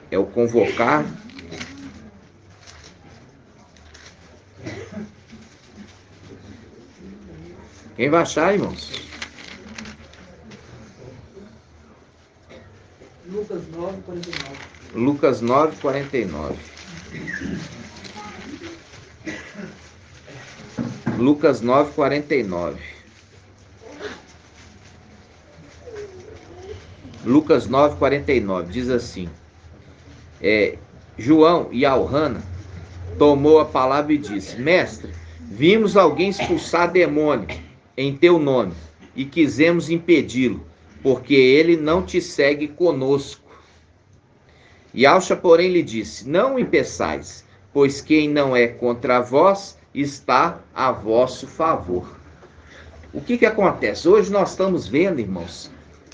É o convocar. Quem vai achar, irmãos? Lucas 9:49. Lucas 9:49. Lucas 9:49. Lucas 9:49 diz assim: João e Yalhana tomou a palavra e disse: Mestre, vimos alguém expulsar demônio em teu nome e quisemos impedi-lo, porque ele não te segue conosco. Yahshua, porém, lhe disse: Não o impeçais, pois quem não é contra vós está a vosso favor. O que acontece? Hoje nós estamos vendo, irmãos,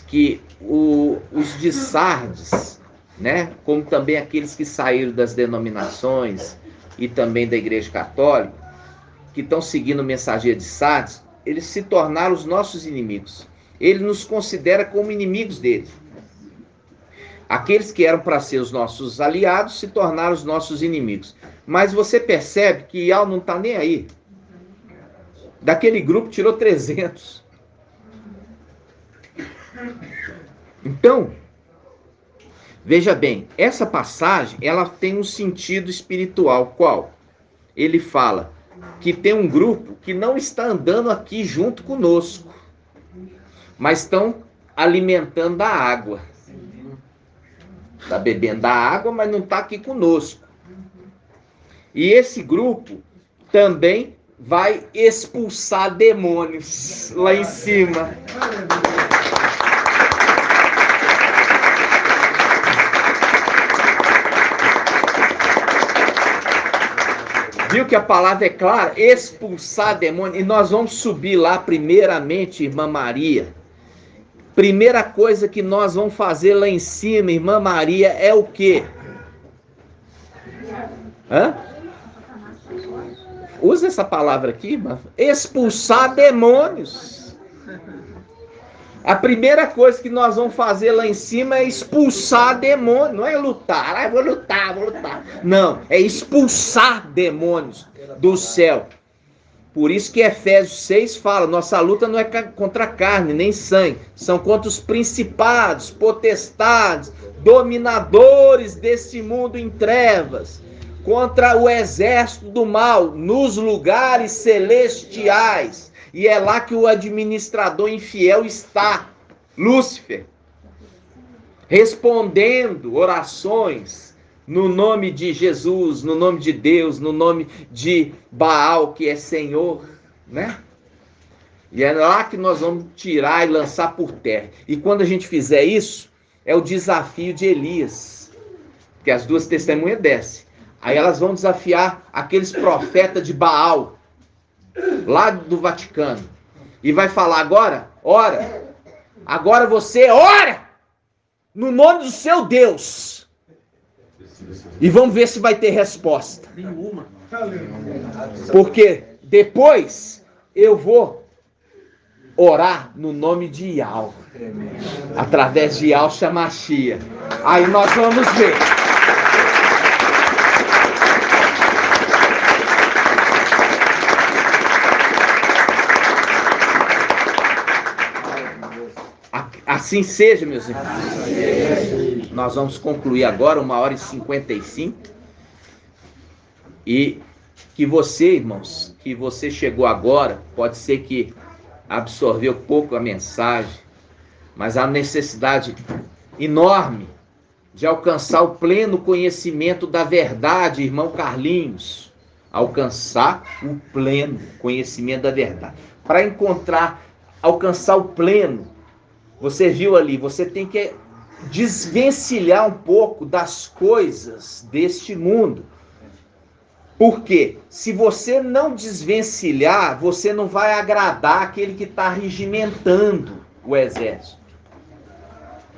que os de Sardes, né, como também aqueles que saíram das denominações e também da Igreja Católica, que estão seguindo o mensageiro de Sardes, eles se tornaram os nossos inimigos. Ele nos considera como inimigos dele. Aqueles que eram para ser os nossos aliados se tornaram os nossos inimigos. Mas você percebe que Yahweh não está nem aí. Daquele grupo tirou 300. Então, veja bem, essa passagem ela tem um sentido espiritual. Qual? Ele fala que tem um grupo que não está andando aqui junto conosco, mas estão alimentando a água. Está bebendo a água, mas não está aqui conosco. E esse grupo também vai expulsar demônios lá em cima. Viu que a palavra é clara? Expulsar demônio. E nós vamos subir lá primeiramente, irmã Maria. Primeira coisa que nós vamos fazer lá em cima, irmã Maria, é o quê? Usa essa palavra aqui, irmã. Expulsar demônios. A primeira coisa que nós vamos fazer lá em cima é expulsar demônios. Não é lutar, vou lutar. Não, é expulsar demônios do céu. Por isso que Efésios 6 fala, nossa luta não é contra a carne, nem sangue. São contra os principados, potestades, dominadores desse mundo em trevas. Contra o exército do mal, nos lugares celestiais. E é lá que o administrador infiel está, Lúcifer, respondendo orações no nome de Jesus, no nome de Deus, no nome de Baal, que é Senhor, né? E é lá que nós vamos tirar e lançar por terra. E quando a gente fizer isso, é o desafio de Elias, que as duas testemunhas descem. Aí elas vão desafiar aqueles profetas de Baal, lá do Vaticano. E vai falar agora, ora. Agora você ora no nome do seu Deus. E vamos ver se vai ter resposta. Porque depois eu vou orar no nome de Yahweh, através de Yahshua Mashiach. Aí nós vamos ver. Assim seja, meus irmãos. Nós vamos concluir agora 1h55. E que você, irmãos, que você chegou agora, pode ser que absorveu pouco a mensagem, mas há necessidade enorme de alcançar o pleno conhecimento da verdade, irmão Carlinhos. Alcançar o pleno conhecimento da verdade. Para alcançar o pleno, você viu ali, você tem que desvencilhar um pouco das coisas deste mundo. Porque se você não desvencilhar, você não vai agradar aquele que está regimentando o exército.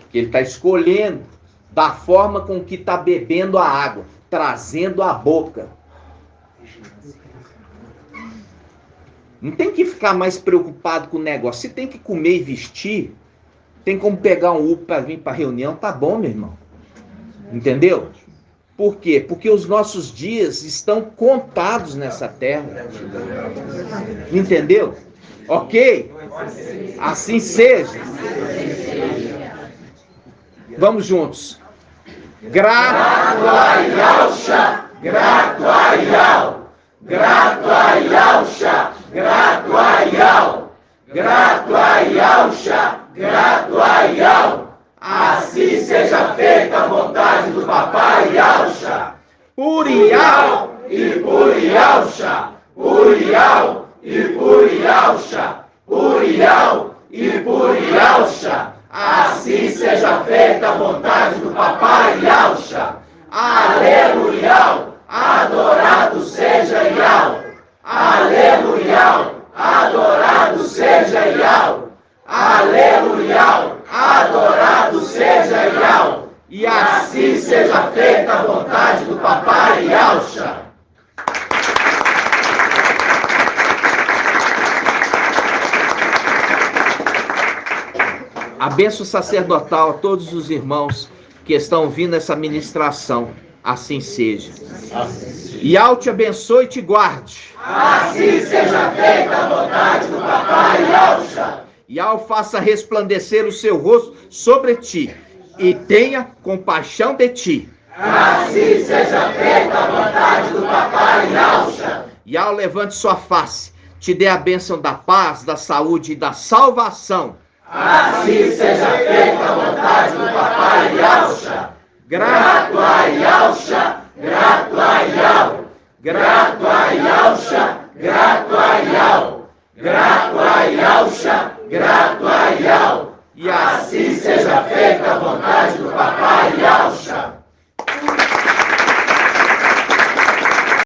Que ele está escolhendo da forma com que está bebendo a água, trazendo a boca. Não tem que ficar mais preocupado com o negócio. Se tem que comer e vestir, tem como pegar um Uber para vir para a reunião, tá bom, meu irmão. Entendeu? Por quê? Porque os nossos dias estão contados nessa terra. Entendeu? Ok? Assim seja. Vamos juntos. Grato a Yahshua, grato a Yahweh, grato a Yahshua, grato a Yahweh, grato a Yahshua, grato a Yahweh. Assim seja feita a vontade do Papai Yahshua. Por Yahweh e por Yahshua, por Yahweh e por Yahshua, por Yahweh e por Yahshua. Assim seja feita a vontade do Papai Yahshua. Aleluia! Adorado seja Yahweh. Aleluia! Adorado seja Yahweh. Aleluia! Adorado seja Yahweh. E assim seja feita a vontade do Papai Yahshua. A bênção sacerdotal a todos os irmãos que estão ouvindo essa ministração. Assim seja. E ao te abençoe e te guarde. Assim seja feita a vontade do Papai Yahshua. E ao faça resplandecer o seu rosto sobre ti, e tenha compaixão de ti. Assim seja feita a vontade do Papai Yahshua. E ao levante sua face, te dê a bênção da paz, da saúde e da salvação. Assim seja feita a vontade do Papai Yahshua. Grato a Yahshua, grato a Yahweh. Grato a Yahshua, grato a Yahweh. Grato a Yahshua, grato a Yahweh. E assim seja feita a vontade do